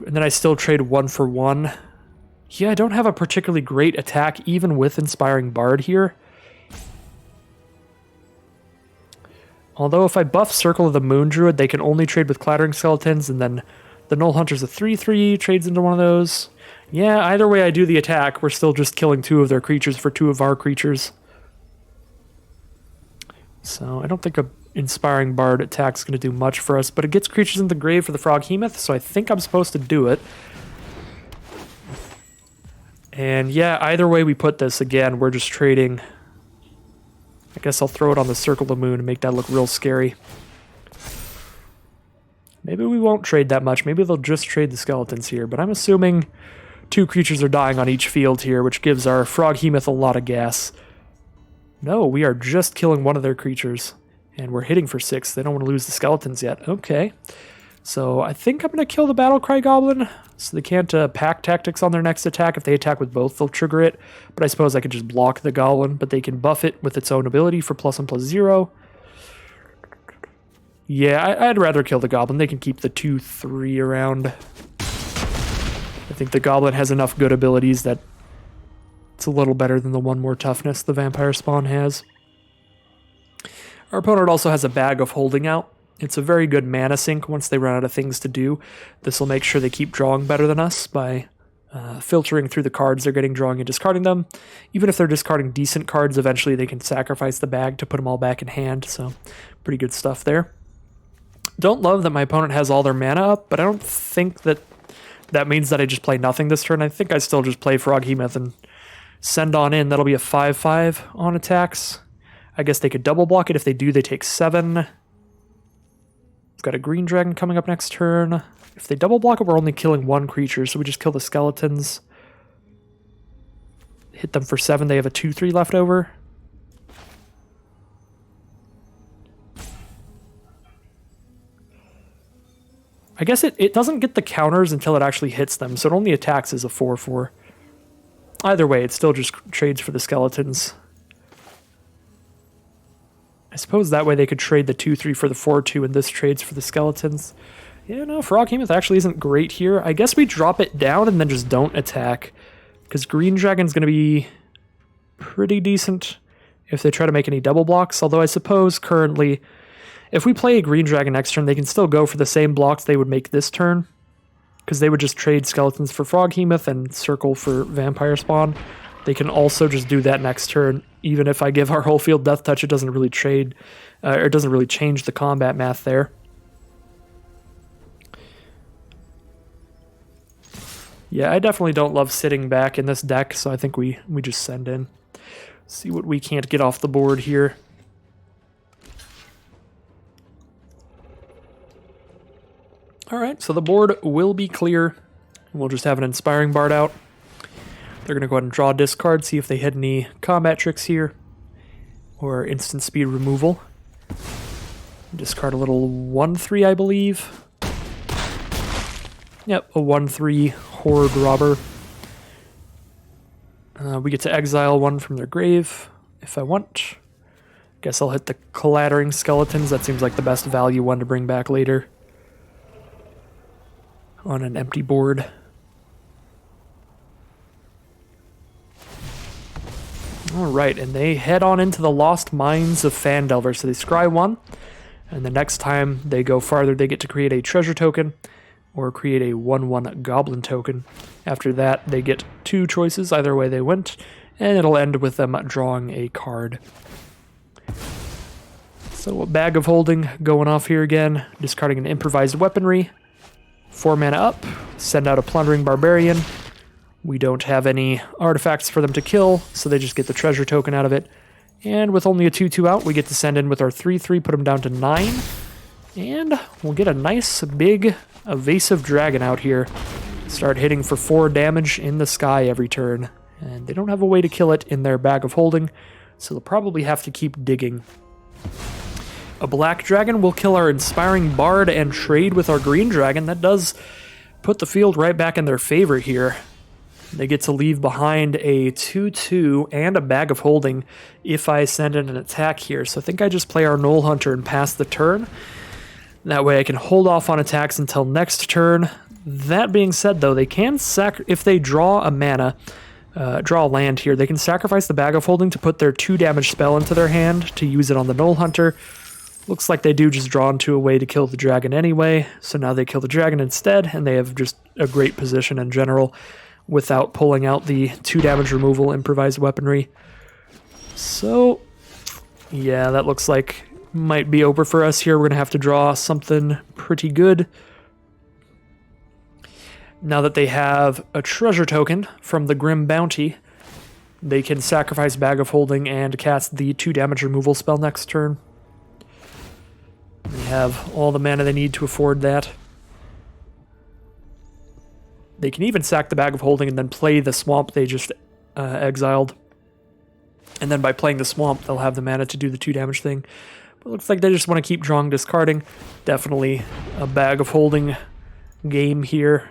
And then I still trade 1 for 1. Yeah, I don't have a particularly great attack, even with Inspiring Bard here. Although if I buff Circle of the Moon Druid, they can only trade with Clattering Skeletons, and then the Null Hunter's a 3/3, trades into one of those. Yeah, either way I do the attack, we're still just killing 2 of their creatures for 2 of our creatures. So I don't think a Inspiring Bard attack's going to do much for us, but it gets creatures in the grave for the Froghemoth, so I think I'm supposed to do it. And yeah, either way we put this, again, we're just trading. I guess I'll throw it on the Circle of the Moon and make that look real scary. Maybe we won't trade that much. Maybe they'll just trade the skeletons here, but I'm assuming 2 creatures are dying on each field here, which gives our Froghemoth a lot of gas. No, we are just killing one of their creatures, and we're hitting for 6. They don't want to lose the skeletons yet. Okay. So I think I'm going to kill the Battlecry Goblin, so they can't pack tactics on their next attack. If they attack with both, they'll trigger it. But I suppose I could just block the Goblin, but they can buff it with its own ability for +1/+0. Yeah, I'd rather kill the Goblin. They can keep the 2/3 around. I think the Goblin has enough good abilities that it's a little better than the 1 more toughness the Vampire Spawn has. Our opponent also has a Bag of Holding out. It's a very good mana sink once they run out of things to do. This will make sure they keep drawing better than us by filtering through the cards they're getting, drawing and discarding them. Even if they're discarding decent cards, eventually they can sacrifice the bag to put them all back in hand, so pretty good stuff there. Don't love that my opponent has all their mana up, but I don't think that means that I just play nothing this turn. I think I still just play Froghemoth and send on in. That'll be a 5/5 on attacks. I guess they could double block it. If they do, they take 7. We've got a green dragon coming up next turn. If they double block it, we're only killing 1 creature, so we just kill the skeletons. Hit them for 7. They have a 2/3 left over. I guess it doesn't get the counters until it actually hits them, so it only attacks as a 4/4. Either way, it still just trades for the skeletons. I suppose that way they could trade the 2/3 for the 4/2, and this trades for the skeletons. Yeah, no, Froghemoth actually isn't great here. I guess we drop it down and then just don't attack, because Green Dragon's going to be pretty decent if they try to make any double blocks, although I suppose currently, if we play a Green Dragon next turn, they can still go for the same blocks they would make this turn, because they would just trade skeletons for Froghemoth and circle for Vampire Spawn. They can also just do that next turn. Even if I give our whole field Death Touch, it doesn't really trade, or it doesn't really change the combat math there. Yeah, I definitely don't love sitting back in this deck, so I think we just send in. See what we can't get off the board here. Alright, so the board will be clear. We'll just have an Inspiring Bard out. They're going to go ahead and draw a discard, see if they hit any combat tricks here, or instant speed removal. Discard a little 1/3, I believe. Yep, a 1/3 Horde Robber. We get to exile 1 from their grave, if I want. Guess I'll hit the Clattering Skeletons. That seems like the best value one to bring back later on an empty board. Alright, and they head on into the Lost Mines of Phandelver. So they scry 1, and the next time they go farther, they get to create a treasure token or create a 1/1 goblin token. After that, they get 2 choices, either way they went, and it'll end with them drawing a card. So a Bag of Holding going off here again, discarding an improvised weaponry. 4 mana up, send out a Plundering Barbarian. We don't have any artifacts for them to kill, so they just get the treasure token out of it. And with only a 2/2 out, we get to send in with our 3/3, put them down to 9. And we'll get a nice big evasive dragon out here. Start hitting for 4 damage in the sky every turn. And they don't have a way to kill it in their Bag of Holding, so they'll probably have to keep digging. A black dragon will kill our Inspiring Bard and trade with our green dragon. That does put the field right back in their favor here. They get to leave behind a 2/2 and a Bag of Holding if I send in an attack here. So I think I just play our Knoll Hunter and pass the turn. That way I can hold off on attacks until next turn. That being said, though, they can if they draw a mana, draw a land here, they can sacrifice the Bag of Holding to put their 2 damage spell into their hand to use it on the Knoll Hunter. Looks like they do just draw into a way to kill the dragon anyway, so now they kill the dragon instead, and they have just a great position in general without pulling out the 2 damage removal improvised weaponry. So, yeah, that looks like might be over for us here. We're going to have to draw something pretty good. Now that they have a treasure token from the Grim Bounty, they can sacrifice Bag of Holding and cast the 2 damage removal spell next turn. We have all the mana they need to afford that. They can even sack the Bag of Holding and then play the Swamp they just exiled. And then by playing the Swamp, they'll have the mana to do the 2 damage thing. But it looks like they just want to keep drawing, discarding. Definitely a Bag of Holding game here.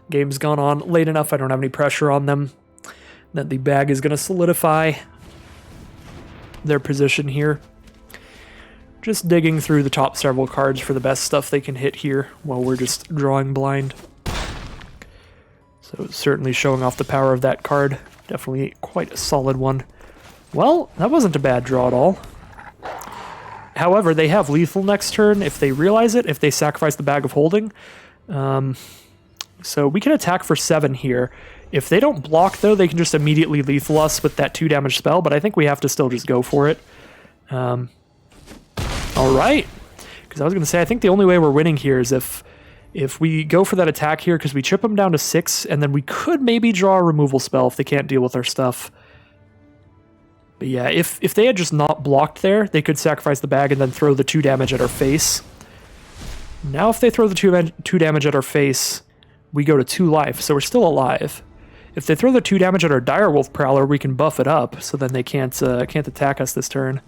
Game's gone on late enough, I don't have any pressure on them. That the bag is going to solidify their position here. Just digging through the top several cards for the best stuff they can hit here while we're just drawing blind. So certainly showing off the power of that card. Definitely quite a solid one. Well, that wasn't a bad draw at all. However, they have lethal next turn if they realize it, if they sacrifice the Bag of Holding. So we can attack for 7 here. If they don't block, though, they can just immediately lethal us with that 2 damage spell, but I think we have to still just go for it. All right. Because I was going to say, I think the only way we're winning here is if we go for that attack here, because we chip them down to 6, and then we could maybe draw a removal spell if they can't deal with our stuff. But yeah, if they had just not blocked there, they could sacrifice the bag and then throw the 2 damage at our face. Now if they throw the 2 damage at our face, we go to 2 life, so we're still alive. If they throw the 2 damage at our Direwolf Prowler, we can buff it up, so then they can't attack us this turn.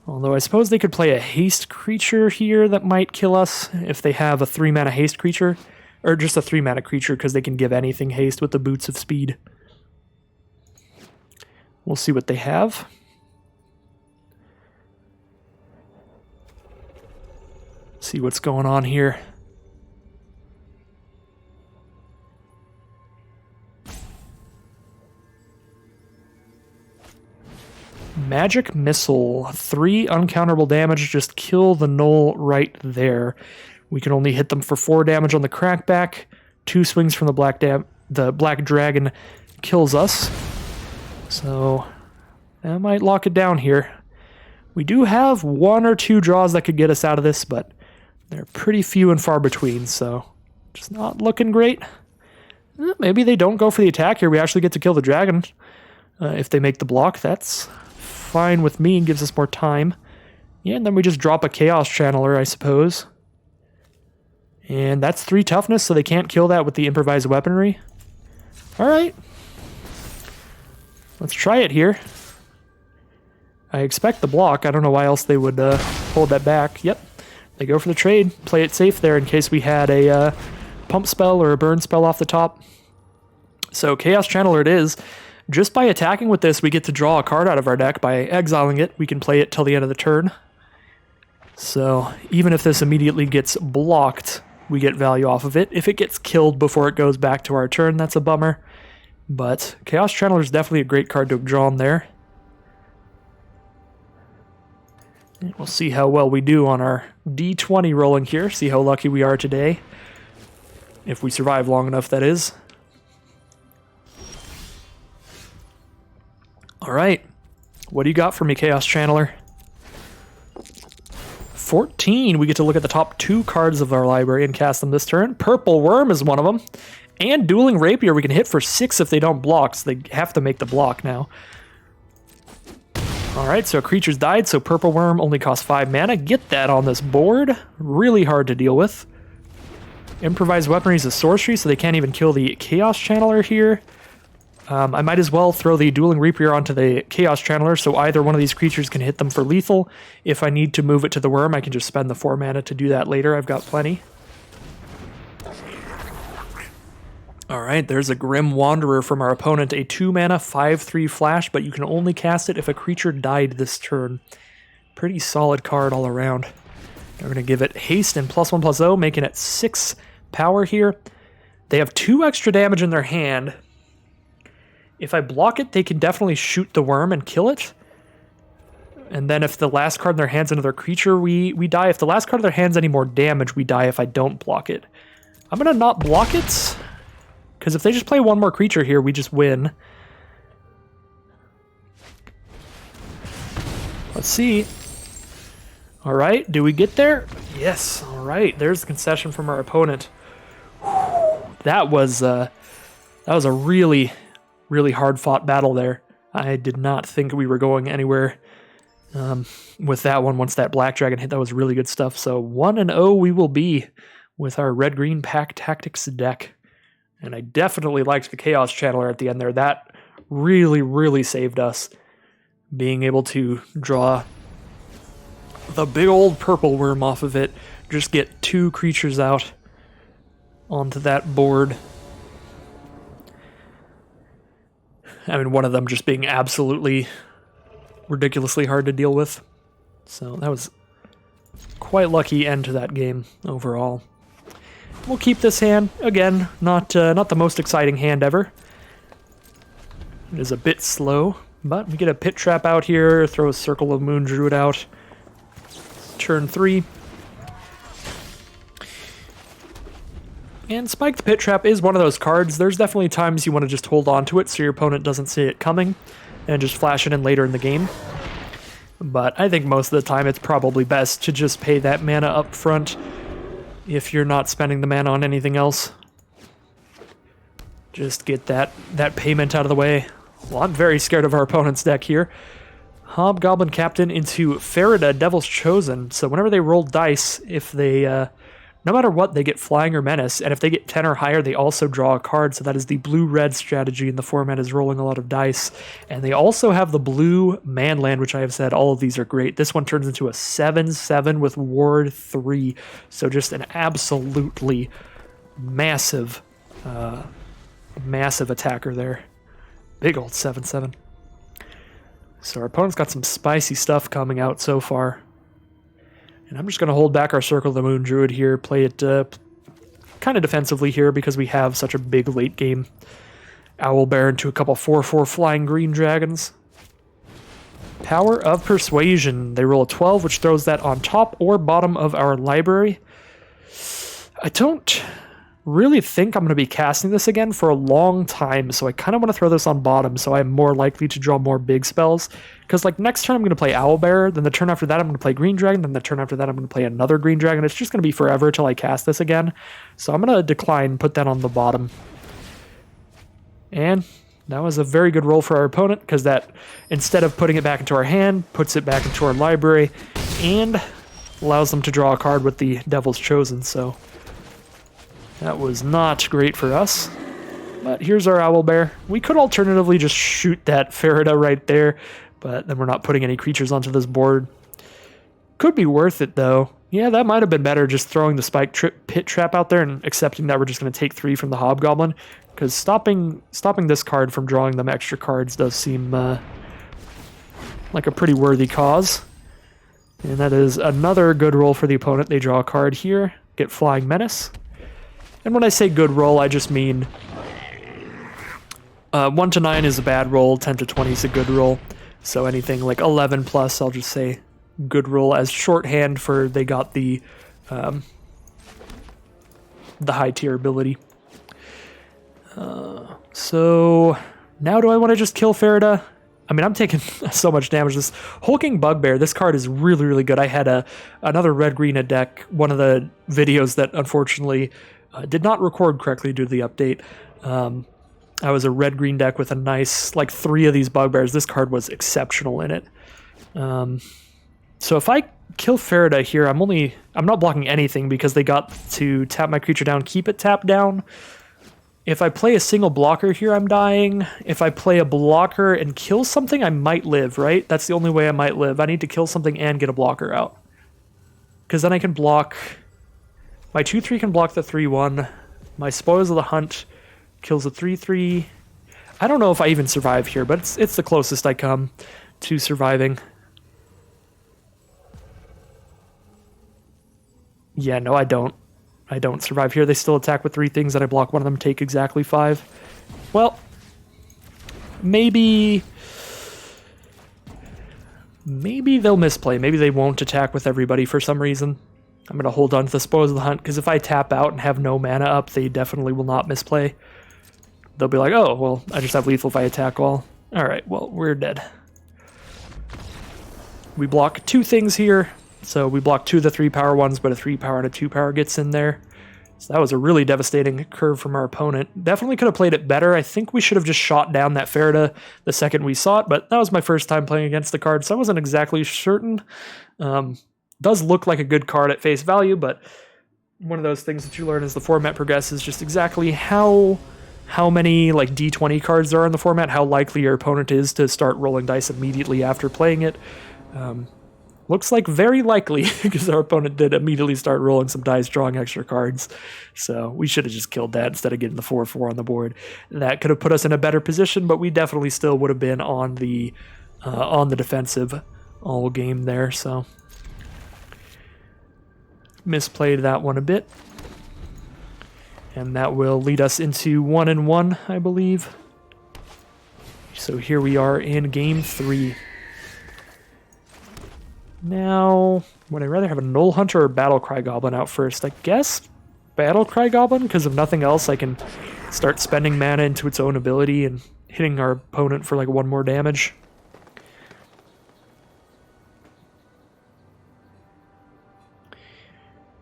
Although I suppose they could play a haste creature here that might kill us if they have a 3-mana haste creature. Or just a 3-mana creature, because they can give anything haste with the Boots of Speed. We'll see what they have. See what's going on here. Magic Missile. 3 uncounterable damage. Just kill the Null right there. We can only hit them for 4 damage on the Crackback. 2 swings from the Black Dragon kills us. So that might lock it down here. We do have 1 or 2 draws that could get us out of this, but they're pretty few and far between, so just not looking great. Maybe they don't go for the attack here. We actually get to kill the dragon. If they make the block, that's fine with me and gives us more time. Yeah, and then we just drop a Chaos Channeler, I suppose. And that's 3 toughness, so they can't kill that with the improvised weaponry. Alright. Let's try it here. I expect the block. I don't know why else they would hold that back. Yep. They go for the trade. Play it safe there in case we had a pump spell or a burn spell off the top. So Chaos Channeler it is. Just by attacking with this, we get to draw a card out of our deck. By exiling it, we can play it till the end of the turn. So even if this immediately gets blocked, we get value off of it. If it gets killed before it goes back to our turn, that's a bummer. But Chaos Channeler is definitely a great card to have drawn there. And we'll see how well we do on our D20 rolling here. See how lucky we are today. If we survive long enough, that is. Alright. What do you got for me, Chaos Channeler? 14. We get to look at the top 2 cards of our library and cast them this turn. Purple Worm is one of them. And Dueling Rapier we can hit for 6 if they don't block, so they have to make the block now. Alright, so a creature's died, so Purple Worm only costs 5 mana. Get that on this board. Really hard to deal with. Improvised Weaponry is a sorcery, so they can't even kill the Chaos Channeler here. I might as well throw the Dueling Rapier onto the Chaos Channeler, so either one of these creatures can hit them for lethal. If I need to move it to the Worm, I can just spend the 4 mana to do that later. I've got plenty. Alright, there's a Grim Wanderer from our opponent, a 2-mana 5/3 flash, but you can only cast it if a creature died this turn. Pretty solid card all around. We're going to give it haste and +1/+0, making it 6 power here. They have 2 extra damage in their hand. If I block it, they can definitely shoot the worm and kill it. And then if the last card in their hand's another creature, we die. If the last card in their hand's any more damage, we die if I don't block it. I'm going to not block it, because if they just play 1 more creature here, we just win. Let's see. Alright, do we get there? Yes, alright. There's the concession from our opponent. That was a really hard-fought battle there. I did not think we were going anywhere with that one. Once that black dragon hit, that was really good stuff. So 1-0 we will be with our red-green pack tactics deck. And I definitely liked the Chaos Channeler at the end there. That really, really saved us. Being able to draw the big old purple worm off of it. Just get 2 creatures out onto that board. I mean, one of them just being absolutely ridiculously hard to deal with. So that was quite lucky end to that game overall. We'll keep this hand. Again, not the most exciting hand ever. It is a bit slow, but we get a Pit Trap out here, throw a Circle of Moon Druid out. Turn 3. And Spike the Pit Trap is one of those cards. There's definitely times you want to just hold on to it so your opponent doesn't see it coming and just flash it in later in the game. But I think most of the time it's probably best to just pay that mana up front if you're not spending the mana on anything else. Just get that payment out of the way. Well, I'm very scared of our opponent's deck here. Hobgoblin Captain into Farida, Devil's Chosen. So whenever they roll dice, if they, no matter what, they get Flying or Menace. And if they get 10 or higher, they also draw a card. So that is the blue-red strategy in the format, is rolling a lot of dice. And they also have the blue Manland, which I have said all of these are great. This one turns into a 7/7 with Ward 3. So just an absolutely massive, massive attacker there. Big old 7/7. So our opponent's got some spicy stuff coming out so far. And I'm just going to hold back our Circle of the Moon Druid here, play it kind of defensively here because we have such a big late game Owlbear into a couple 4/4 flying green dragons. Power of Persuasion. They roll a 12, which throws that on top or bottom of our library. I don't really think I'm going to be casting this again for a long time, so I kind of want to throw this on bottom so I'm more likely to draw more big spells. Because like next turn I'm going to play Owlbear, then the turn after that I'm going to play Green Dragon, then the turn after that I'm going to play another Green Dragon. It's just going to be forever till I cast this again. So I'm going to decline, put that on the bottom. And that was a very good roll for our opponent, because that, instead of putting it back into our hand, puts it back into our library and allows them to draw a card with the Devil's Chosen. So that was not great for us. But here's our Owlbear. We could alternatively just shoot that Farida right there, but then we're not putting any creatures onto this board. Could be worth it, though. Yeah, that might have been better, just throwing the Spike Pit Trap out there and accepting that we're just going to take 3 from the Hobgoblin, because stopping this card from drawing them extra cards does seem like a pretty worthy cause. And that is another good roll for the opponent. They draw a card here, get Flying Menace. And when I say good roll, I just mean 1 to 9 is a bad roll, 10 to 20 is a good roll. So anything like 11 plus, I'll just say good roll as shorthand for they got the high tier ability. So now do I want to just kill Farida? I mean, I'm taking so much damage. This Hulking Bugbear, this card is really, really good. I had another red-green deck, one of the videos that unfortunately did not record correctly due to the update. I was a red-green deck with a nice, like 3 of these Bugbears. This card was exceptional in it. So if I kill Farida here, I'm not blocking anything because they got to tap my creature down, keep it tapped down. If I play a single blocker here, I'm dying. If I play a blocker and kill something, I might live, right? That's the only way I might live. I need to kill something and get a blocker out. Because then I can block... My 2/3 can block the 3/1. My Spoils of the Hunt kills a 3/3. I don't know if I even survive here, but it's the closest I come to surviving. Yeah, no, I don't. I don't survive here. They still attack with 3 things, and I block one of them, take exactly 5. Well, maybe they'll misplay. Maybe they won't attack with everybody for some reason. I'm going to hold on to the Spoils of the Hunt, because if I tap out and have no mana up, they definitely will not misplay. They'll be like, oh, well, I just have lethal if I attack all. Alright, well, we're dead. We block 2 things here. So we block 2 of the 3 power ones, but a 3 power and a 2 power gets in there. So that was a really devastating curve from our opponent. Definitely could have played it better. I think we should have just shot down that Farida the second we saw it, but that was my first time playing against the card, so I wasn't exactly certain. Does look like a good card at face value, but one of those things that you learn as the format progresses, just exactly how many like D20 cards there are in the format, how likely your opponent is to start rolling dice immediately after playing it. Looks like very likely, because our opponent did immediately start rolling some dice, drawing extra cards. So we should have just killed that instead of getting the 4-4 on the board. That could have put us in a better position, but we definitely still would have been on the defensive all game there. So misplayed that one a bit. And that will lead us into 1-1, I believe. So here we are in game 3. Now, would I rather have a Null Hunter or Battlecry Goblin out first? I guess Battlecry Goblin, because if nothing else, I can start spending mana into its own ability and hitting our opponent for like 1 more damage.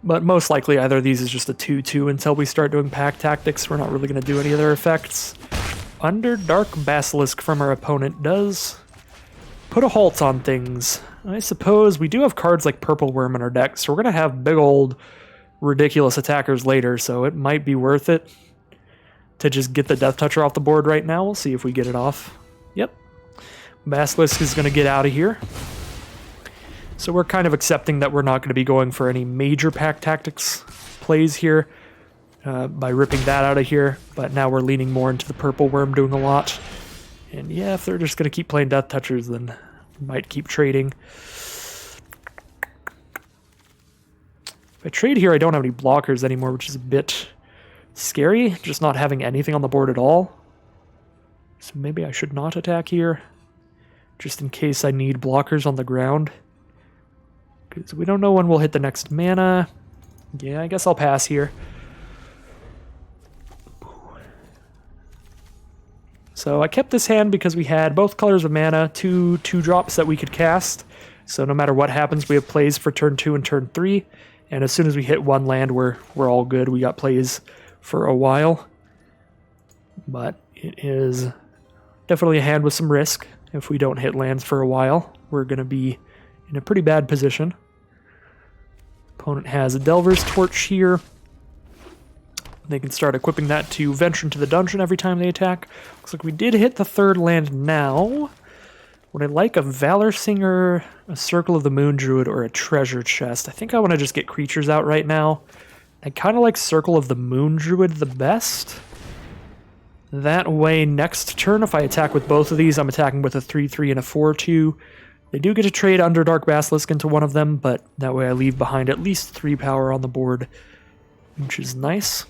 But most likely either of these is just a 2-2 until we start doing pack tactics. We're not really going to do any other effects. Underdark Basilisk from our opponent does put a halt on things. I suppose we do have cards like Purple Worm in our deck, so we're going to have big old ridiculous attackers later, so it might be worth it to just get the Death Toucher off the board right now. We'll see if we get it off. Yep. Basilisk is going to get out of here. So we're kind of accepting that we're not going to be going for any major pack tactics plays here by ripping that out of here, but now we're leaning more into the Purple Worm doing a lot. And yeah, if they're just going to keep playing Death Touchers, then we might keep trading. If I trade here, I don't have any blockers anymore, which is a bit scary, just not having anything on the board at all. So maybe I should not attack here, just in case I need blockers on the ground. Because we don't know when we'll hit the next mana. Yeah, I guess I'll pass here. So I kept this hand because we had both colors of mana, two drops that we could cast. So no matter what happens, we have plays for turn 2 and turn 3. And as soon as we hit one land, we're all good. We got plays for a while. But it is definitely a hand with some risk. If we don't hit lands for a while, we're going to be in a pretty bad position. Opponent has a Delver's Torch here. They can start equipping that to venture into the dungeon every time they attack. Looks like we did hit the 3rd land now. Would I like a Valor Singer, a Circle of the Moon Druid, or a Treasure Chest? I think I want to just get creatures out right now. I kind of like Circle of the Moon Druid the best. That way, next turn, if I attack with both of these, I'm attacking with a 3-3 and a 4-2. They do get to trade Underdark Basilisk into one of them, but that way I leave behind at least 3 power on the board, which is nice.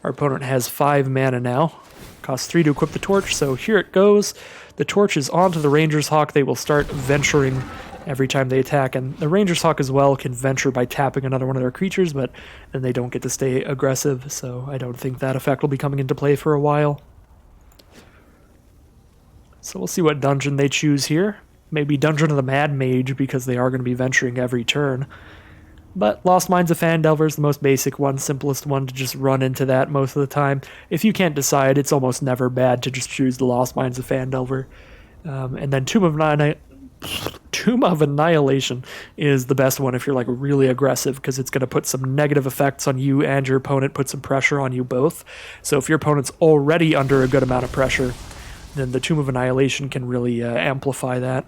Our opponent has 5 mana now. Costs 3 to equip the torch, so here it goes. The torch is onto the Ranger's Hawk. They will start venturing every time they attack, and the Ranger's Hawk as well can venture by tapping another one of their creatures, but then they don't get to stay aggressive, so I don't think that effect will be coming into play for a while. So we'll see what dungeon they choose here. Maybe Dungeon of the Mad Mage, because they are going to be venturing every turn. But Lost Mines of Phandelver is the most basic one, simplest one to just run into that most of the time. If you can't decide, it's almost never bad to just choose the Lost Mines of Phandelver. And then Tomb of Annihilation is the best one if you're like really aggressive, because it's going to put some negative effects on you and your opponent, put some pressure on you both. So if your opponent's already under a good amount of pressure, then the Tomb of Annihilation can really amplify that.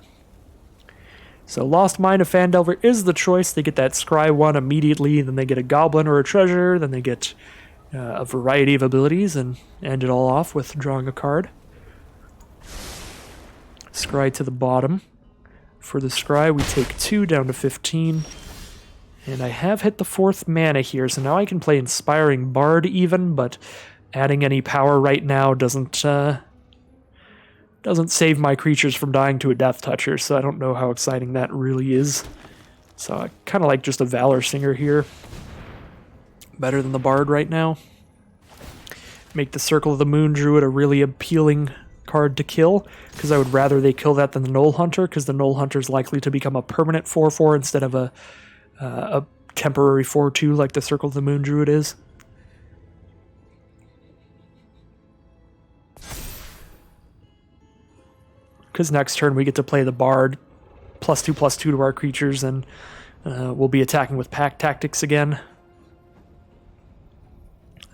So Lost Mine of Phandelver is the choice. They get that Scry 1 immediately, then they get a Goblin or a Treasure, then they get a variety of abilities, and end it all off with drawing a card. Scry to the bottom. For the Scry, we take 2 down to 15. And I have hit the 4th mana here, so now I can play Inspiring Bard even, but adding any power right now doesn't save my creatures from dying to a Death Toucher, so I don't know how exciting that really is. So I kind of like just a Valor Singer here. Better than the Bard right now. Make the Circle of the Moon Druid a really appealing card to kill, because I would rather they kill that than the Null Hunter, because the Null Hunter is likely to become a permanent 4-4 instead of a temporary 4/2 like the Circle of the Moon Druid is. Because next turn we get to play the Bard, +2/+2 to our creatures, and we'll be attacking with pack tactics again.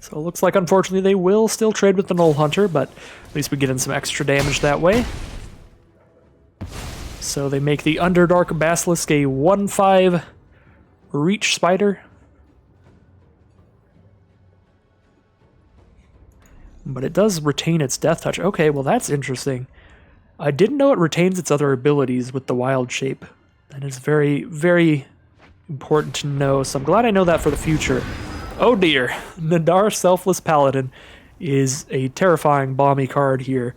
So it looks like, unfortunately, they will still trade with the Null Hunter, but at least we get in some extra damage that way. So they make the Underdark Basilisk a 1/5 Reach Spider. But it does retain its Death Touch. Okay, well that's interesting. I didn't know it retains its other abilities with the Wild Shape. That is very, very important to know, so I'm glad I know that for the future. Oh dear, Nadar Selfless Paladin is a terrifying bomby card here.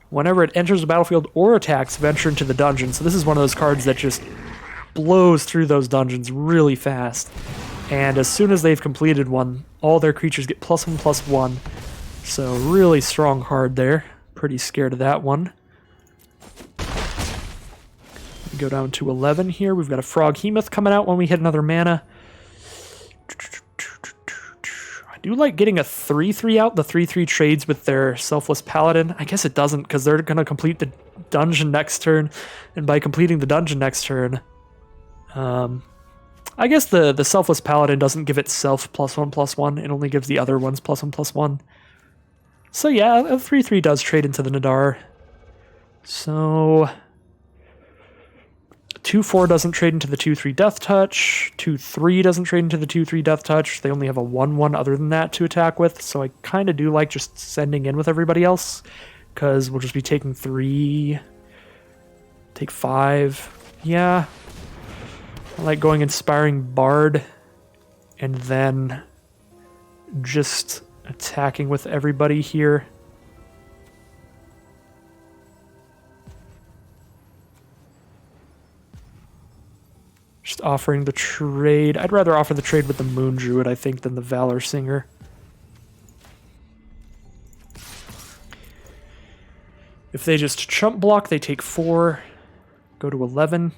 Whenever it enters the battlefield or attacks, venture into the dungeon. So this is one of those cards that just blows through those dungeons really fast. And as soon as they've completed one, all their creatures get +1/+1. So really strong card there. Pretty scared of that one. We go down to 11 here. We've got a Froghemoth coming out when we hit another mana. I do like getting a 3/3 out. The 3/3 trades with their Selfless Paladin. I guess it doesn't because they're going to complete the dungeon next turn. And by completing the dungeon next turn, I guess the Selfless Paladin doesn't give itself +1/+1. It only gives the other ones +1/+1. So yeah, a 3/3 does trade into the Nadar. So 2/4 doesn't trade into the 2/3 Death Touch. 2/3 doesn't trade into the 2/3 Death Touch. They only have a 1/1 other than that to attack with, so I kind of do like just sending in with everybody else, because we'll just be taking 3, take 5. Yeah, I like going Inspiring Bard, and then just attacking with everybody here. Just offering the trade. I'd rather offer the trade with the Moon Druid, I think, than the Valor Singer. If they just chump block, they take 4, go to 11.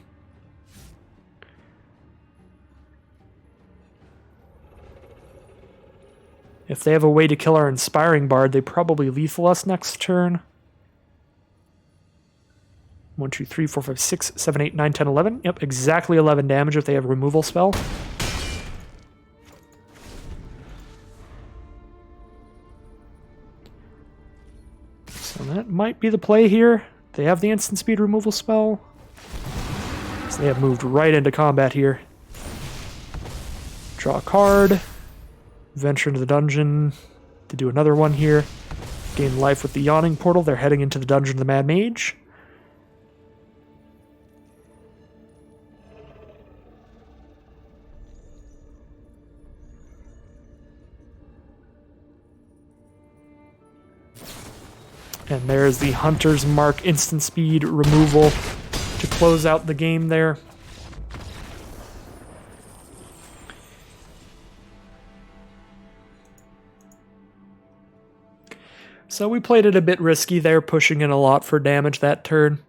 If they have a way to kill our Inspiring Bard, they probably lethal us next turn. 1, 2, 3, 4, 5, 6, 7, 8, 9, 10, 11. Yep, exactly 11 damage if they have a removal spell. So that might be the play here. They have the instant speed removal spell. So they have moved right into combat here. Draw a card. Venture into the dungeon to do another one here. Gain life with the Yawning Portal. They're heading into the dungeon of the Mad Mage. And there's the Hunter's Mark instant speed removal to close out the game there. So we played it a bit risky there, pushing in a lot for damage that turn.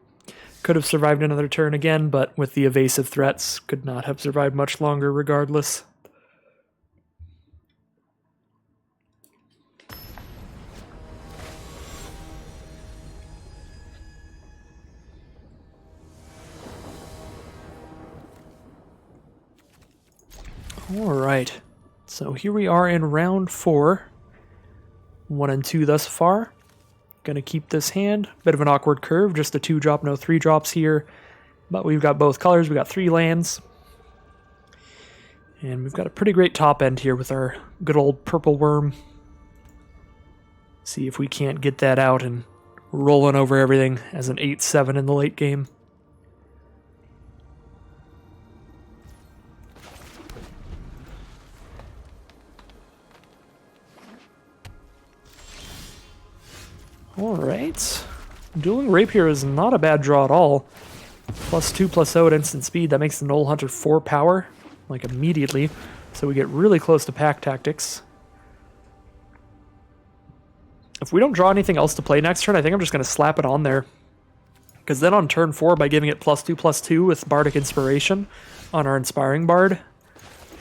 Could have survived another turn again, but with the evasive threats, could not have survived much longer regardless. Alright, so here we are in round 4. 1 and 2 thus far. Gonna keep this hand. Bit of an awkward curve, just a 2-drop, no 3-drops here. But we've got both colors, we got 3 lands. And we've got a pretty great top end here with our good old Purple Worm. See if we can't get that out and rolling over everything as an 8-7 in the late game. Alright. Dueling Rapier is not a bad draw at all. +2/+0 at instant speed. That makes the Null Hunter 4 power, like immediately. So we get really close to pack tactics. If we don't draw anything else to play next turn, I think I'm just going to slap it on there. Because then on turn 4, by giving it +2/+2 with Bardic Inspiration on our Inspiring Bard,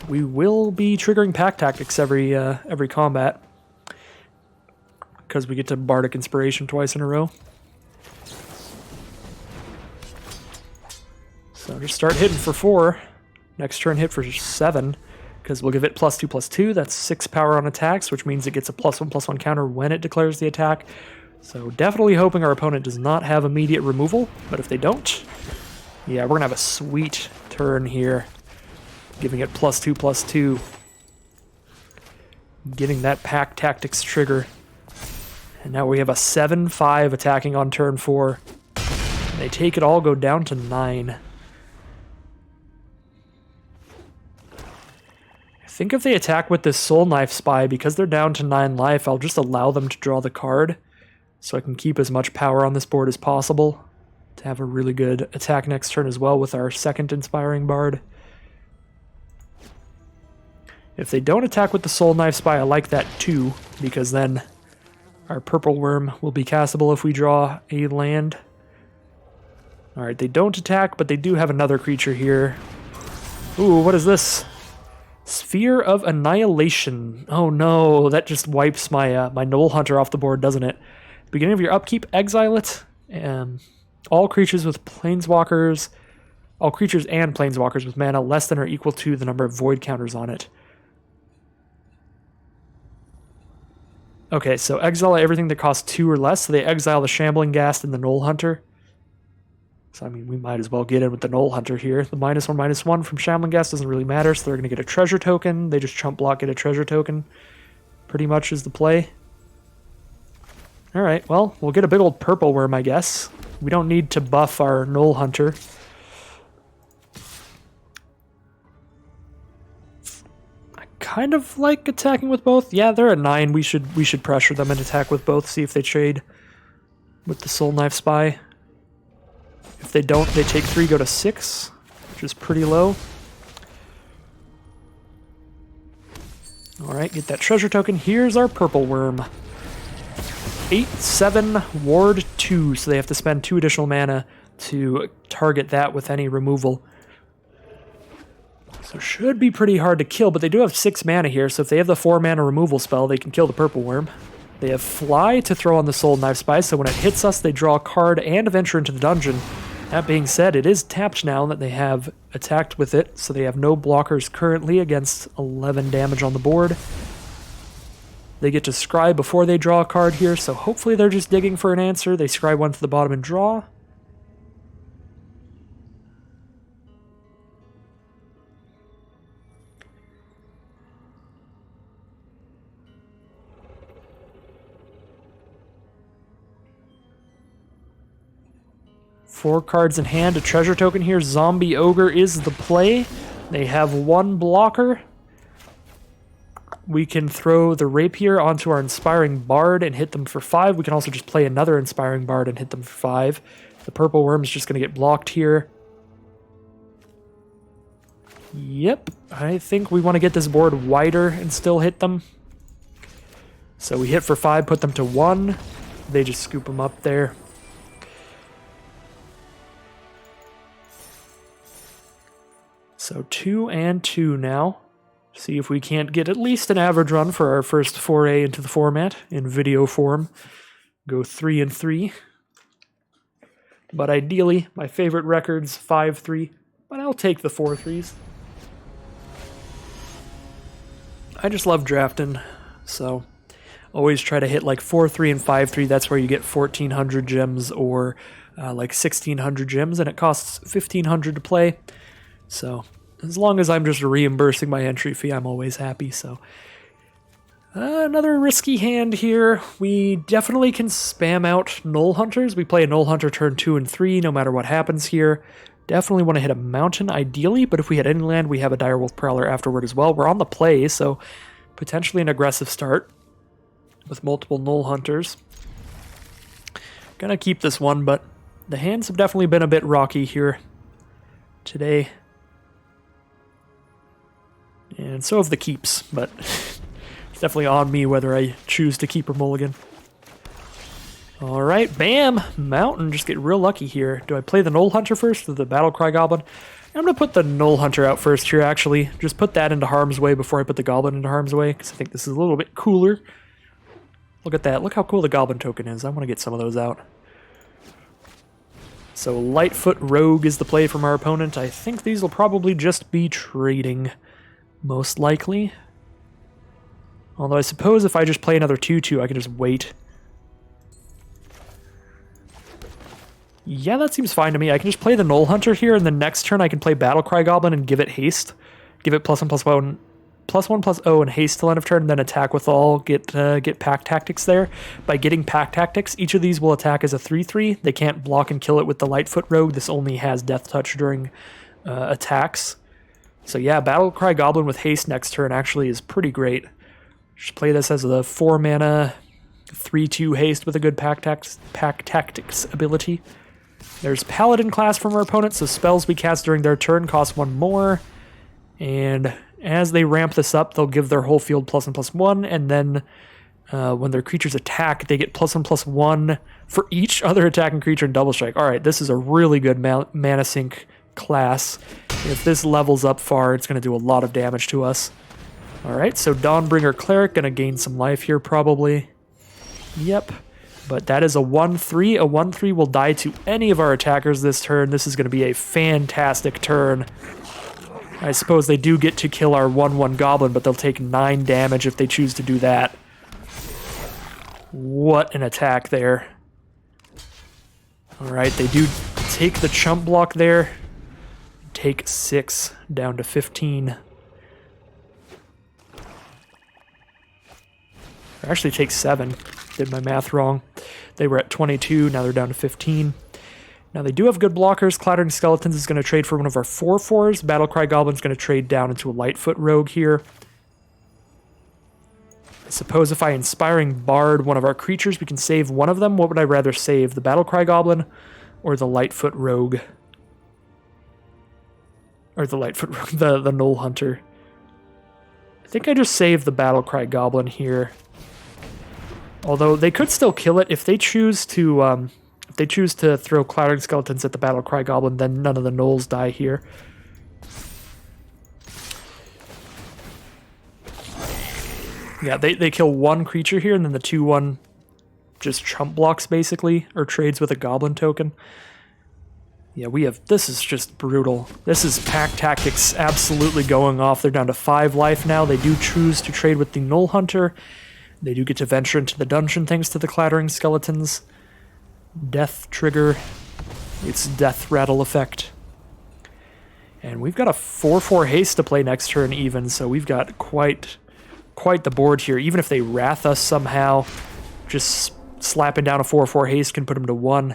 we will be triggering pack tactics every combat, because we get to Bardic Inspiration twice in a row. So just start hitting for 4. Next turn hit for 7, because we'll give it +2/+2. That's 6 power on attacks, which means it gets a +1/+1 counter when it declares the attack. So definitely hoping our opponent does not have immediate removal, but if they don't, yeah, we're going to have a sweet turn here. Giving it +2/+2. Getting that pack tactics trigger. And now we have a 7/5 attacking on turn 4. They take it all, go down to 9. I think if they attack with this Soul Knife Spy, because they're down to 9 life, I'll just allow them to draw the card, so I can keep as much power on this board as possible to have a really good attack next turn as well with our second Inspiring Bard. If they don't attack with the Soul Knife Spy, I like that too, because then our Purple Worm will be castable if we draw a land. Alright, they don't attack, but they do have another creature here. Ooh, what is this? Sphere of Annihilation. Oh no, that just wipes my my Knoll Hunter off the board, doesn't it? Beginning of your upkeep, exile it. All creatures with planeswalkers, all creatures and planeswalkers with mana less than or equal to the number of void counters on it. Okay, so exile everything that costs 2 or less, so they exile the Shambling Ghast and the Knoll Hunter. So, I mean, we might as well get in with the Knoll Hunter here. The -1/-1 from Shambling Ghast doesn't really matter, so they're going to get a treasure token. They just chump block, get a treasure token. Pretty much is the play. Alright, well, we'll get a big old Purple Worm, I guess. We don't need to buff our Knoll Hunter. Kind of like attacking with both. Yeah, they're at 9. We should pressure them and attack with both, see if they trade with the Soul Knife Spy. If they don't, they take 3, go to 6, which is pretty low. Alright, get that treasure token. Here's our Purple Worm. 8/7, Ward 2, so they have to spend 2 additional mana to target that with any removal. So should be pretty hard to kill, but they do have 6 mana here, so if they have the 4 mana removal spell, they can kill the Purple Worm. They have Fly to throw on the Soul Knife Spy, so when it hits us, they draw a card and venture into the dungeon. That being said, it is tapped now that they have attacked with it, so they have no blockers currently against 11 damage on the board. They get to scry before they draw a card here, so hopefully they're just digging for an answer. They scry 1 to the bottom and draw. Four cards in hand, a treasure token here. Zombie Ogre is the play. They have 1 blocker. We can throw the Rapier onto our Inspiring Bard and hit them for 5. We can also just play another Inspiring Bard and hit them for 5. The Purple Worm is just going to get blocked here. Yep, I think we want to get this board wider and still hit them. So we hit for 5, put them to 1. They just scoop them up there. So 2 and 2 now. See if we can't get at least an average run for our first foray into the format in video form. Go 3 and 3. But ideally, my favorite record's 5-3, but I'll take the 4-3s. I just love drafting, so always try to hit like 4-3 and 5-3. That's where you get 1,400 gems or like 1,600 gems, and it costs 1,500 to play. So as long as I'm just reimbursing my entry fee, I'm always happy. So another risky hand here. We definitely can spam out Knoll Hunters. We play a Knoll Hunter turn 2 and 3 no matter what happens here. Definitely want to hit a mountain ideally, but if we hit any land, we have a Direwolf Prowler afterward as well. We're on the play, so potentially an aggressive start with multiple Knoll Hunters. Gonna keep this one, but the hands have definitely been a bit rocky here today. And so have the keeps, but it's definitely on me whether I choose to keep or mulligan. Alright, bam! Mountain, just get real lucky here. Do I play the Knoll Hunter first or the Battlecry Goblin? I'm going to put the Null Hunter out first here, actually. Just put that into harm's way before I put the Goblin into harm's way, because I think this is a little bit cooler. Look at that. Look how cool the Goblin token is. I want to get some of those out. So Lightfoot Rogue is the play from our opponent. I think these will probably just be trading, most likely. Although I suppose if I just play another 2-2, I can just wait. Yeah, that seems fine to me. I can just play the Null Hunter here, and the next turn I can play Battlecry Goblin and give it haste. Give it +1/+1/+0 and haste till end of turn, and then attack with all. Get Pack Tactics there. By getting Pack Tactics, each of these will attack as a 3/3. They can't block and kill it with the Lightfoot Rogue. This only has Death Touch during attacks. So yeah, Battlecry Goblin with haste next turn actually is pretty great. Just play this as a 4-mana 3/2 haste with a good Pack Tactics ability. There's Paladin class from our opponent, so spells we cast during their turn cost 1 more. And as they ramp this up, they'll give their whole field +1/+1, and then when their creatures attack, they get +1/+1 for each other attacking creature in Double Strike. Alright, this is a really good mana sink class. If this levels up far, it's going to do a lot of damage to us. Alright, so Dawnbringer Cleric, going to gain some life here probably. Yep. But that is a 1/3. A 1/3 will die to any of our attackers this turn. This is going to be a fantastic turn. I suppose they do get to kill our 1/1 Goblin, but they'll take 9 damage if they choose to do that. What an attack there. Alright, they do take the chump block there. Take 6 down to 15. Or actually take 7. Did my math wrong. They were at 22, now they're down to 15. Now they do have good blockers. Clattering Skeletons is going to trade for one of our 4/4s. Battlecry Goblin's going to trade down into a Lightfoot Rogue here. I suppose if I Inspiring Bard one of our creatures, we can save one of them. What would I rather save, the Battlecry Goblin or the Lightfoot Rogue? Or the Lightfoot Rogue, the Null Hunter. I think I just saved the Battlecry Goblin here. Although they could still kill it if they choose to throw Clattering Skeletons at the Battlecry Goblin, then none of the Gnolls die here. Yeah, they kill one creature here, and then the 2/1 just chump blocks basically, or trades with a Goblin token. Yeah, this is just brutal. This is Pack Tactics absolutely going off. They're down to 5 life now. They do choose to trade with the Null Hunter. They do get to venture into the dungeon thanks to the Clattering Skeletons. Death trigger. It's Death Rattle effect. And we've got a 4/4 haste to play next turn even, so we've got quite the board here. Even if they Wrath us somehow, just slapping down a 4/4 haste can put them to 1.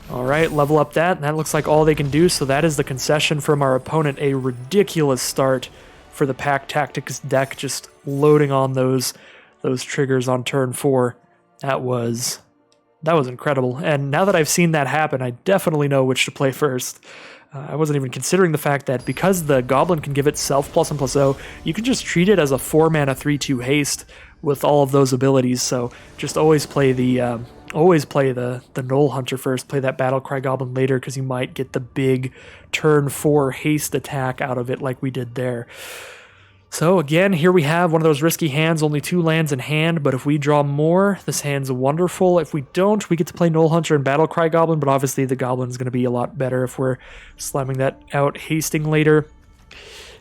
Alright, level up that, and that looks like all they can do, so that is the concession from our opponent. A ridiculous start for the Pack Tactics deck, just loading on those triggers on turn 4. That was incredible. And now that I've seen that happen, I definitely know which to play first. I wasn't even considering the fact that because the Goblin can give itself +1/+0, you can just treat it as a 4-mana 3/2 haste with all of those abilities. So just always play the Null Hunter first, play that Battlecry Goblin later, because you might get the big turn 4 haste attack out of it like we did there. So again, here we have one of those risky hands, only 2 lands in hand, but if we draw more, this hand's wonderful. If we don't, we get to play Null Hunter and Battlecry Goblin, but obviously the Goblin's going to be a lot better if we're slamming that out hasting later.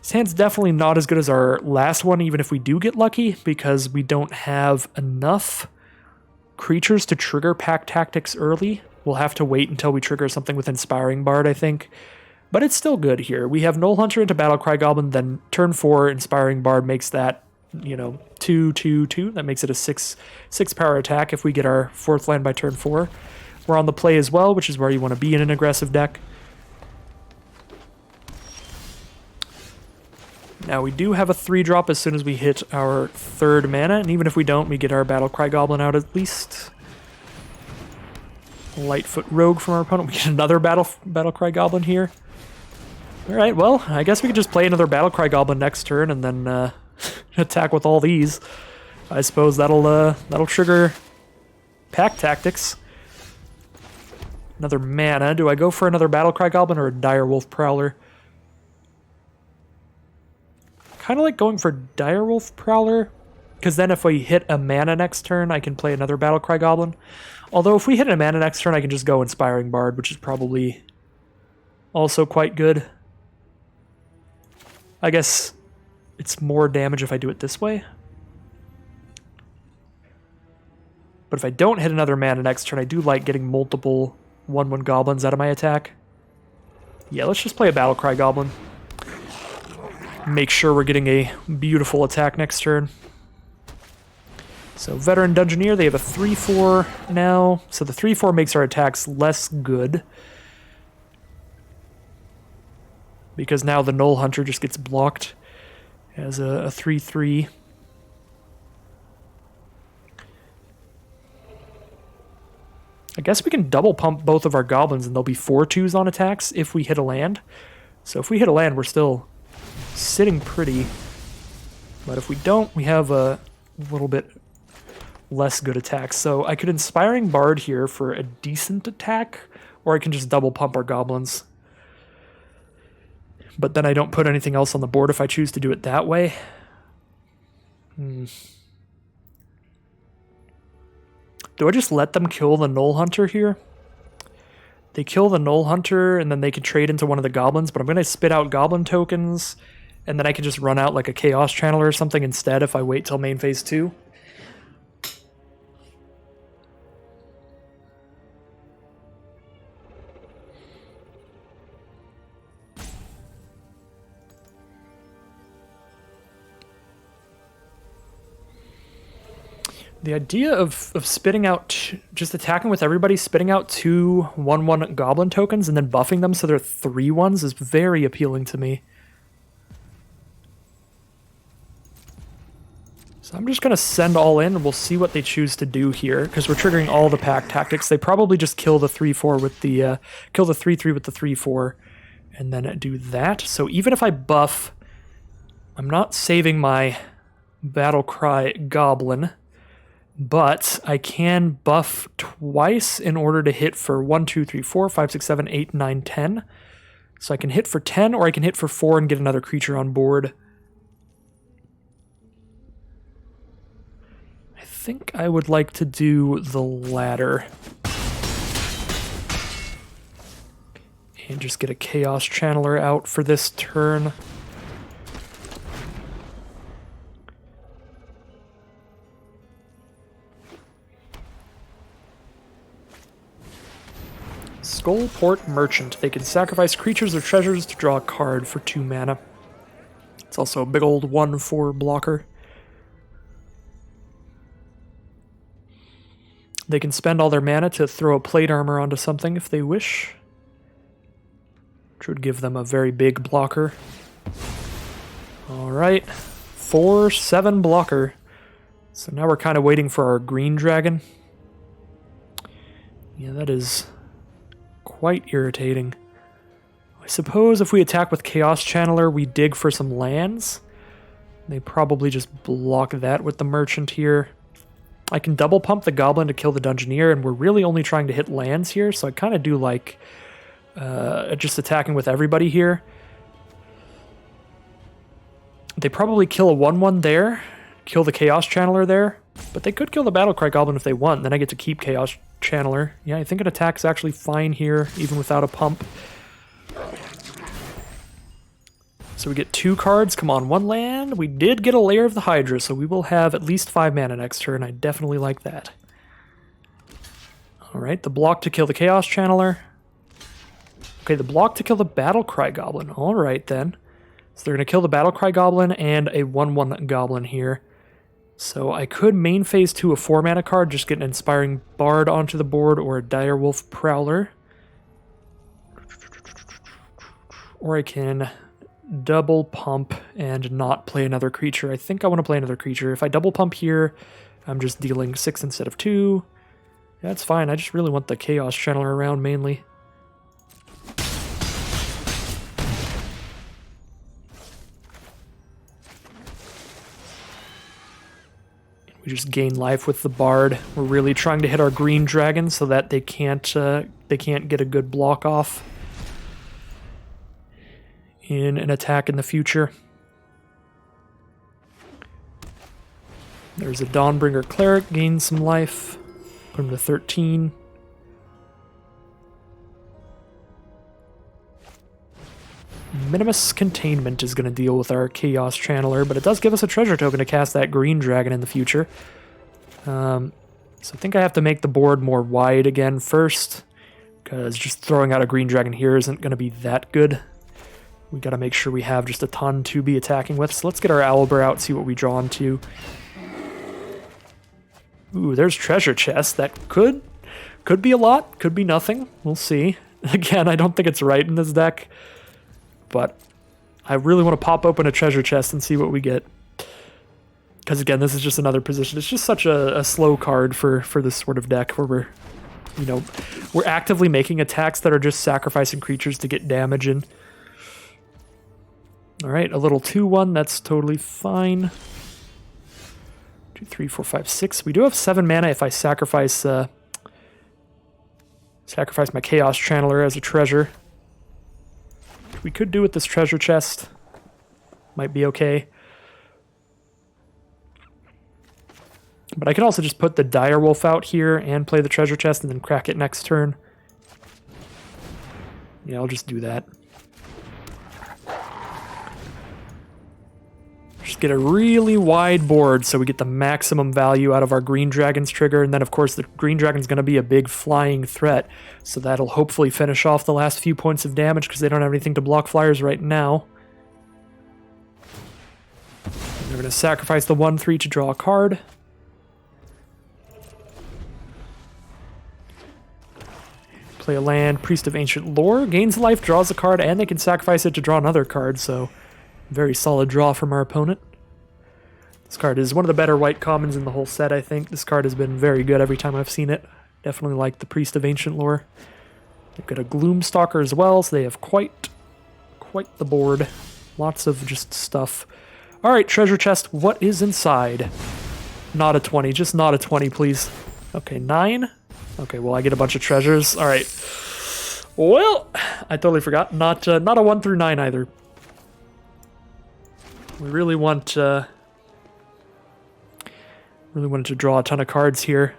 This hand's definitely not as good as our last one, even if we do get lucky, because we don't have enough creatures to trigger Pack Tactics early. We'll have to wait until we trigger something with Inspiring Bard, I think. But it's still good here. We have Null Hunter into Battlecry Goblin, then turn 4, Inspiring Bard makes that, 2/2/2. That makes it a 6 power attack if we get our 4th land by turn 4. We're on the play as well, which is where you want to be in an aggressive deck. Now we do have a 3-drop as soon as we hit our 3rd mana, and even if we don't, we get our Battlecry Goblin out at least. Lightfoot Rogue from our opponent. We get another Battlecry Goblin here. Alright, well, I guess we could just play another Battlecry Goblin next turn and then attack with all these. I suppose that'll trigger Pack Tactics. Another mana. Do I go for another Battlecry Goblin or a Direwolf Prowler? Kind of like going for Direwolf Prowler, because then if we hit a mana next turn, I can play another Battlecry Goblin. Although if we hit a mana next turn, I can just go Inspiring Bard, which is probably also quite good. I guess it's more damage if I do it this way. But if I don't hit another mana next turn, I do like getting multiple 1/1 goblins out of my attack. Yeah, let's just play a Battlecry Goblin. Make sure we're getting a beautiful attack next turn. So Veteran Dungeoneer, they have a 3/4 now. So the 3/4 makes our attacks less good. Because now the Null Hunter just gets blocked as a 3/3. I guess we can double pump both of our goblins and they'll be 4/2s on attacks if we hit a land. So if we hit a land, we're still sitting pretty. But if we don't, we have a little bit less good attacks. So I could Inspiring Bard here for a decent attack, or I can just double pump our goblins. But then I don't put anything else on the board if I choose to do it that way. Do I just let them kill the Null Hunter here? They kill the Null Hunter, and then they can trade into one of the goblins, but I'm going to spit out goblin tokens, and then I can just run out like a Chaos Channeler or something instead if I wait till main phase 2. The idea of spitting out, just attacking with everybody, spitting out 2 1/1 goblin tokens and then buffing them so they're 3/1s is very appealing to me. So I'm just going to send all in and we'll see what they choose to do here because we're triggering all the pack tactics. They probably just kill the 3/4 with the, kill the 3/3 with the 3/4 and then do that. So even if I buff, I'm not saving my Battlecry Goblin. But I can buff twice in order to hit for 1, 2, 3, 4, 5, 6, 7, 8, 9, 10. So I can hit for 10 or I can hit for 4 and get another creature on board. I think I would like to do the latter. And just get a Chaos Channeler out for this turn. Skullport Merchant. They can sacrifice creatures or treasures to draw a card for 2 mana. It's also a big old 1/4 blocker. They can spend all their mana to throw a plate armor onto something if they wish, which would give them a very big blocker. Alright, 4/7 blocker. So now we're kind of waiting for our green dragon. Yeah, that is quite irritating. I suppose if we attack with Chaos Channeler, we dig for some lands. They probably just block that with the Merchant here. I can double pump the Goblin to kill the Dungeoneer, and we're really only trying to hit lands here, so I kind of do like just attacking with everybody here. They probably kill a 1/1 there, kill the Chaos Channeler there, but they could kill the Battlecry Goblin if they want, then I get to keep Chaos Channeler. Yeah, I think an attack's actually fine here, even without a pump. So we get 2 cards, come on, 1 land. We did get a Lair of the Hydra, so we will have at least 5 mana next turn. I definitely like that. Alright, the block to kill the Chaos Channeler. Okay, the block to kill the Battlecry Goblin. Alright then. So they're going to kill the Battlecry Goblin and a 1/1 Goblin here. So I could main phase 2 a 4 mana card, just get an Inspiring Bard onto the board, or a Direwolf Prowler. Or I can double pump and not play another creature. I think I want to play another creature. If I double pump here, I'm just dealing 6 instead of 2. That's fine, I just really want the Chaos Channeler around mainly. We just gain life with the Bard. We're really trying to hit our green dragon so that they can't get a good block off in an attack in the future. There's a Dawnbringer Cleric, gains some life. Put him to 13. Minimus Containment is going to deal with our Chaos Channeler, but it does give us a treasure token to cast that green dragon in the future. So I think I have to make the board more wide again first, because just throwing out a green dragon here isn't going to be that good. We got to make sure we have just a ton to be attacking with. So let's get our Owlbear out, see what we draw into. Ooh, there's treasure chest. That could be a lot, could be nothing. We'll see. Again, I don't think it's right in this deck. But I really want to pop open a treasure chest and see what we get. Because again, this is just another position. It's just such a slow card for this sort of deck where we're actively making attacks that are just sacrificing creatures to get damage in. Alright, a little 2-1, that's totally fine. 2, 3, 4, 5, 6. We do have 7 mana if I sacrifice my Chaos Channeler as a treasure. We could do with this treasure chest. Might be okay. But I could also just put the Direwolf out here and play the treasure chest and then crack it next turn. Yeah, I'll just do that. Just get a really wide board so we get the maximum value out of our Green Dragon's trigger. And then, of course, the Green Dragon's going to be a big flying threat. So that'll hopefully finish off the last few points of damage because they don't have anything to block flyers right now. And they're going to sacrifice the 1/3 to draw a card. Play a land, Priest of Ancient Lore. Gains life, draws a card, and they can sacrifice it to draw another card, so very solid draw from our opponent. This card is one of the better white commons in the whole set, I think. This card has been very good every time I've seen it. Definitely like the Priest of Ancient Lore. They've got a Gloomstalker as well, so they have quite the board. Lots of just stuff. Alright, treasure chest, what is inside? Not a 20, just not a 20, please. Okay, 9. Okay, well, I get a bunch of treasures. Alright. Well, I totally forgot. Not a 1 through 9 either. We really wanted to draw a ton of cards here.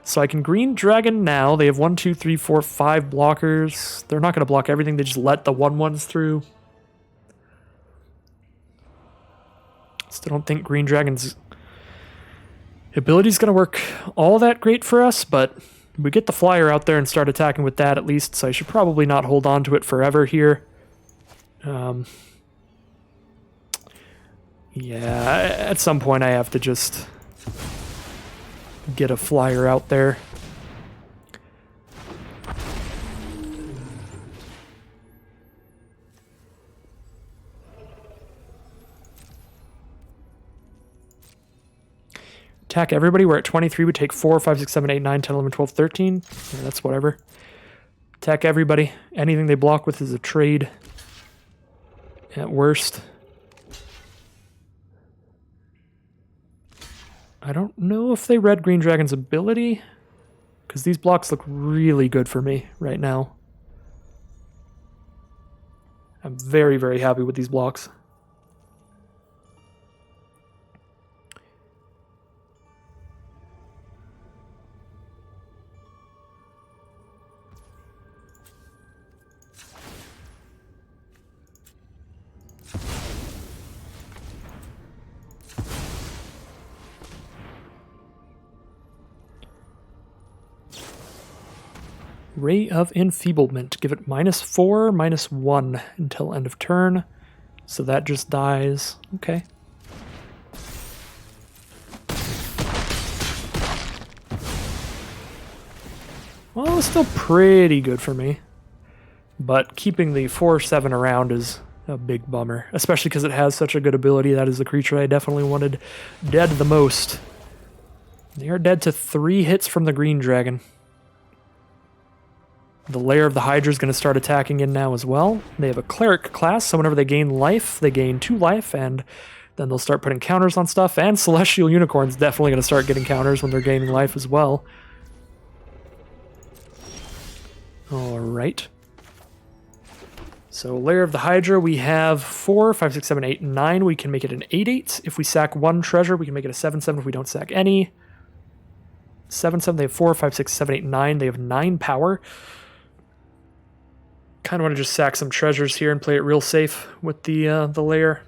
So I can Green Dragon now. They have 1, 2, 3, 4, 5 blockers. They're not going to block everything. They just let the 1/1s through. Still don't think Green Dragon's ability is going to work all that great for us, but we get the flyer out there and start attacking with that at least, so I should probably not hold on to it forever here. Yeah, at some point I have to just get a flyer out there. Attack everybody. We're at 23. We take 4, 5, 6, 7, 8, 9, 10, 11, 12, 13. Yeah, that's whatever. Attack everybody. Anything they block with is a trade. At worst. I don't know if they read Green Dragon's ability, because these blocks look really good for me right now. I'm very, very happy with these blocks. Ray of Enfeeblement. Give it -4, -1 until end of turn. So that just dies. Okay. Well, it's still pretty good for me. But keeping the 4/7 around is a big bummer. Especially because it has such a good ability. That is the creature I definitely wanted dead the most. They are dead to 3 hits from the Green Dragon. The Lair of the Hydra is going to start attacking in now as well. They have a Cleric class, so whenever they gain life, they gain 2 life, and then they'll start putting counters on stuff, and Celestial Unicorn's definitely going to start getting counters when they're gaining life as well. Alright. So Lair of the Hydra, we have 4, 5, 6, 7, 8, 9. We can make it an 8-8. If we sack one treasure, we can make it a 7-7 if we don't sack any. 7-7, they have 4, 5, 6, 7, 8, 9. They have 9 power. Kind of want to just sack some treasures here and play it real safe with the lair.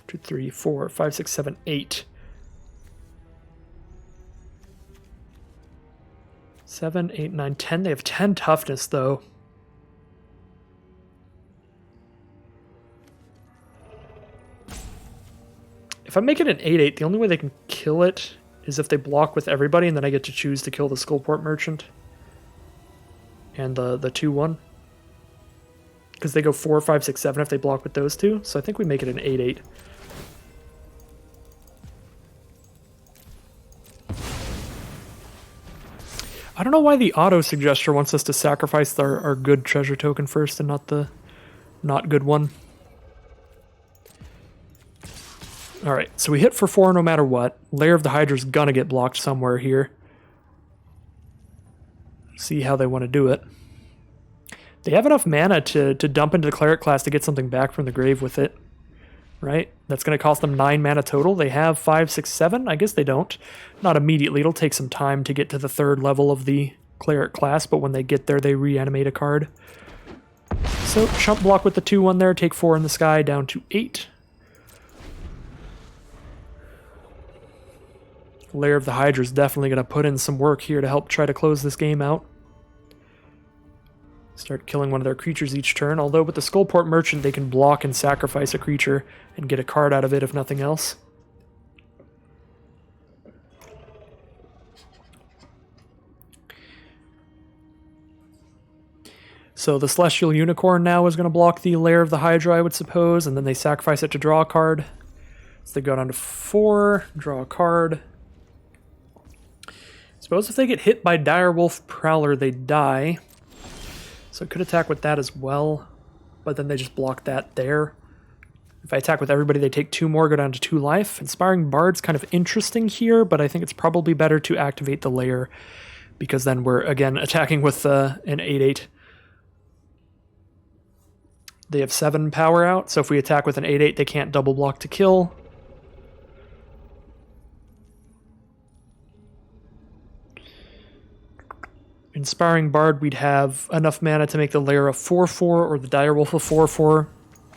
2, 3, 4, 5, 6, 7, 8. 7, 8, 9, 10. They have 10 toughness, though. If I make it an 8-8, the only way they can kill it is if they block with everybody, and then I get to choose to kill the Skullport Merchant. And the 2-1. Because they go 4, 5, 6, 7 if they block with those two. So I think we make it an 8-8. I don't know why the auto-suggester wants us to sacrifice our good treasure token first and not the not good one. Alright, so we hit for 4 no matter what. Lair of the Hydra's gonna get blocked somewhere here. See how they want to do it. They have enough mana to dump into the Cleric class to get something back from the grave with it. Right? That's going to cost them 9 mana total. They have 5, 6, 7. I guess they don't. Not immediately. It'll take some time to get to the 3rd level of the Cleric class, but when they get there, they reanimate a card. So, chump block with the 2-1 there. Take 4 in the sky, down to 8. Lair of the Hydra is definitely going to put in some work here to help try to close this game out. Start killing one of their creatures each turn, although with the Skullport Merchant they can block and sacrifice a creature and get a card out of it if nothing else. So the Celestial Unicorn now is going to block the Lair of the Hydra, I would suppose, and then they sacrifice it to draw a card. So they go down to 4, draw a card. Suppose if they get hit by Direwolf Prowler, they die. So I could attack with that as well, but then they just block that there. If I attack with everybody, they take 2 more, go down to 2 life. Inspiring Bard's kind of interesting here, but I think it's probably better to activate the lair, because then we're, again, attacking with an 8-8. They have 7 power out, so if we attack with an 8-8, they can't double block to kill. Inspiring Bard, we'd have enough mana to make the lair a 4-4 or the Direwolf a 4-4.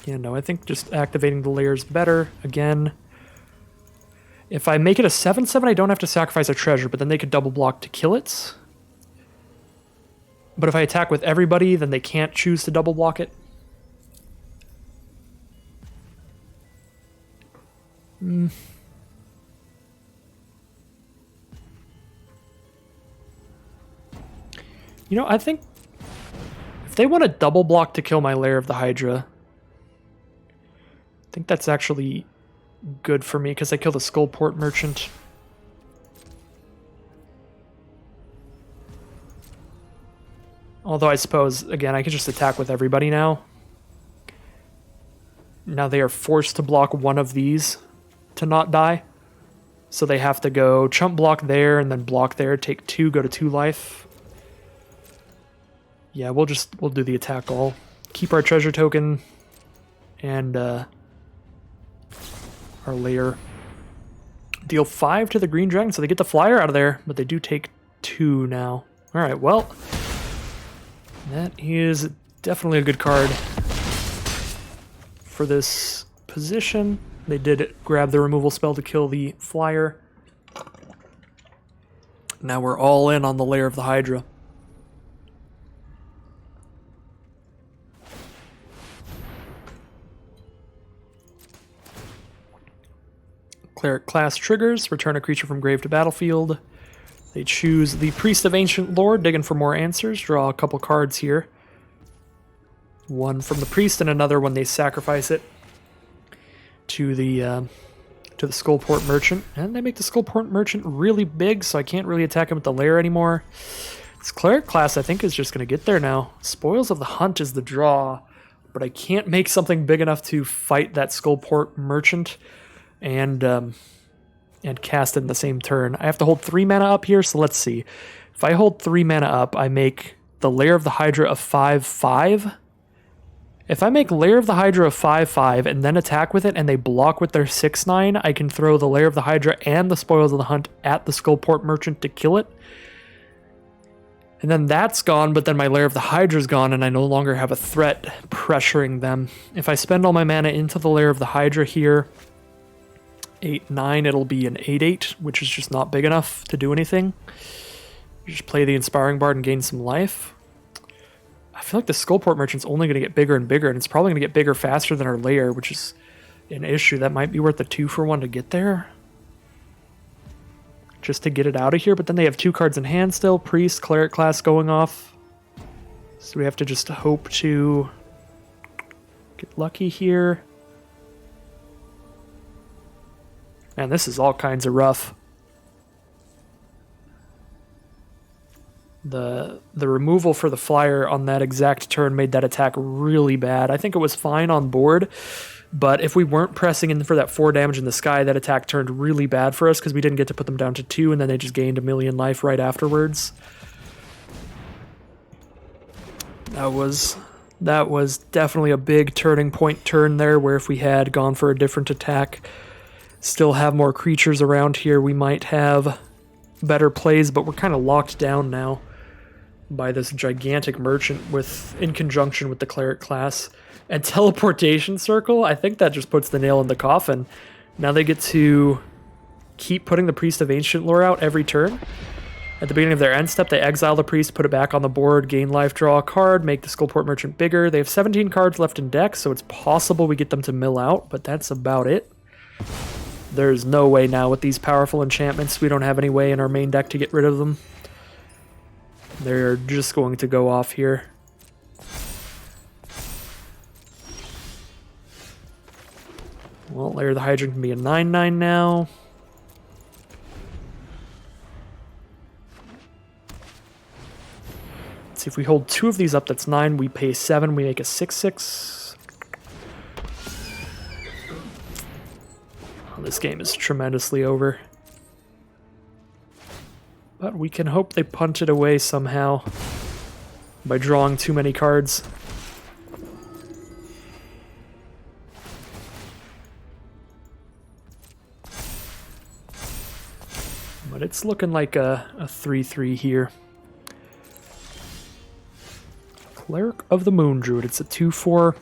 Yeah, no, I think just activating the lair is better. Again, if I make it a 7-7, I don't have to sacrifice a treasure, but then they could double block to kill it. But if I attack with everybody, then they can't choose to double block it. You know, I think if they want to double block to kill my Lair of the Hydra, I think that's actually good for me because I kill the Skullport Merchant. Although I suppose, again, I could just attack with everybody now. Now they are forced to block one of these to not die. So they have to go chump block there and then block there, take 2, go to 2 life. Yeah, we'll do the attack all. Keep our treasure token and our lair. Deal 5 to the green dragon, so they get the flyer out of there, but they do take 2 now. Alright, well, that is definitely a good card for this position. They did grab the removal spell to kill the flyer. Now we're all in on the Lair of the Hydra. Cleric class triggers, return a creature from grave to battlefield. They choose the Priest of Ancient Lore, digging for more answers, draw a couple cards here. One from the Priest and another when they sacrifice it to the Skullport Merchant. And they make the Skullport Merchant really big, so I can't really attack him with the Lair anymore. This Cleric class, I think, is just going to get there now. Spoils of the Hunt is the draw, but I can't make something big enough to fight that Skullport Merchant and cast it in the same turn. I have to hold 3 mana up here, so let's see. If I hold 3 mana up, I make the Lair of the Hydra of 5/5. If I make Lair of the Hydra of 5/5 and then attack with it and they block with their 6/9, I can throw the Lair of the Hydra and the Spoils of the Hunt at the Skullport Merchant to kill it. And then that's gone, but then my Lair of the Hydra's gone and I no longer have a threat pressuring them. If I spend all my mana into the Lair of the Hydra here, 8/9, it'll be an 8/8, which is just not big enough to do anything. Just play the Inspiring Bard and gain some life. I feel like the Skullport Merchant's only going to get bigger and bigger, and it's probably going to get bigger faster than our Lair, which is an issue. That might be worth the 2-for-1 to get there. Just to get it out of here, but then they have 2 cards in hand still. Priest, Cleric class going off. So we have to just hope to get lucky here. Man, this is all kinds of rough. The removal for the flyer on that exact turn made that attack really bad. I think it was fine on board, but if we weren't pressing in for that 4 damage in the sky, that attack turned really bad for us because we didn't get to put them down to 2, and then they just gained 1,000,000 life right afterwards. That was definitely a big turning point turn there, where if we had gone for a different attack, still have more creatures around here, we might have better plays, but we're kind of locked down now by this gigantic merchant in conjunction with the Cleric class. And Teleportation Circle, I think that just puts the nail in the coffin. Now they get to keep putting the Priest of Ancient Lore out every turn. At the beginning of their end step, they exile the Priest, put it back on the board, gain life, draw a card, make the Skullport Merchant bigger. They have 17 cards left in deck, so it's possible we get them to mill out, but that's about it. There's no way now with these powerful enchantments. We don't have any way in our main deck to get rid of them. They're just going to go off here. Well, Lair of the Hydra can be a 9/9 now. Let's see, if we hold 2 of these up, that's 9. We pay 7, we make a 6/6. Oh, this game is tremendously over. But we can hope they punt it away somehow by drawing too many cards. But it's looking like a 3/3 here. Cleric of the Moon Druid. It's a 2/4.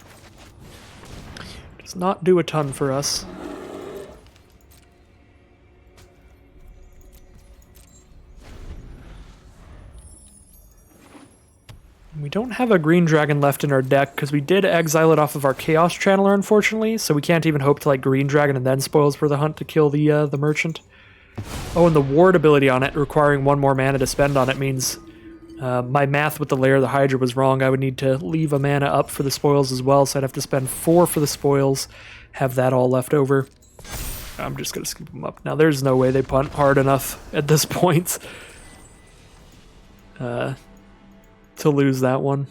Does not do a ton for us. We don't have a green dragon left in our deck because we did exile it off of our Chaos Channeler, unfortunately, so we can't even hope to like green dragon and then Spoils for the Hunt to kill the merchant. Oh, and the ward ability on it, requiring 1 more mana to spend on it, means my math with the Lair of the Hydra was wrong. I would need to leave a mana up for the spoils as well, so I'd have to spend 4 for the spoils, have that all left over. I'm just going to scoop them up. Now, there's no way they punt hard enough at this point to lose that one.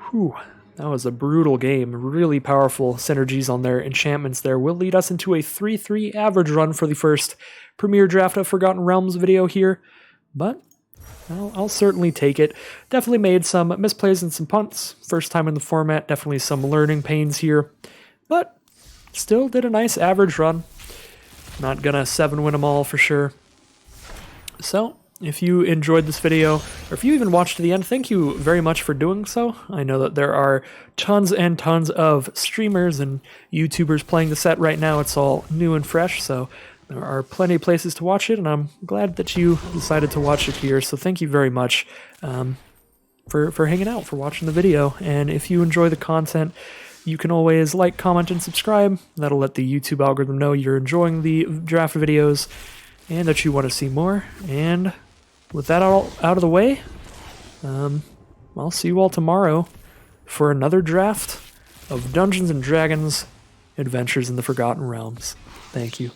Whew. That was a brutal game. Really powerful synergies on their enchantments there will lead us into a 3/3 average run for the first Premier Draft of Forgotten Realms video here. But I'll certainly take it. Definitely made some misplays and some punts. First time in the format. Definitely some learning pains here. But still did a nice average run. Not gonna 7-win them all for sure. So, if you enjoyed this video, or if you even watched to the end, thank you very much for doing so. I know that there are tons and tons of streamers and YouTubers playing the set right now. It's all new and fresh, so there are plenty of places to watch it, and I'm glad that you decided to watch it here. So thank you very much for hanging out, for watching the video. And if you enjoy the content, you can always like, comment, and subscribe. That'll let the YouTube algorithm know you're enjoying the draft videos and that you want to see more. And with that all out of the way, I'll see you all tomorrow for another draft of Dungeons & Dragons Adventures in the Forgotten Realms. Thank you.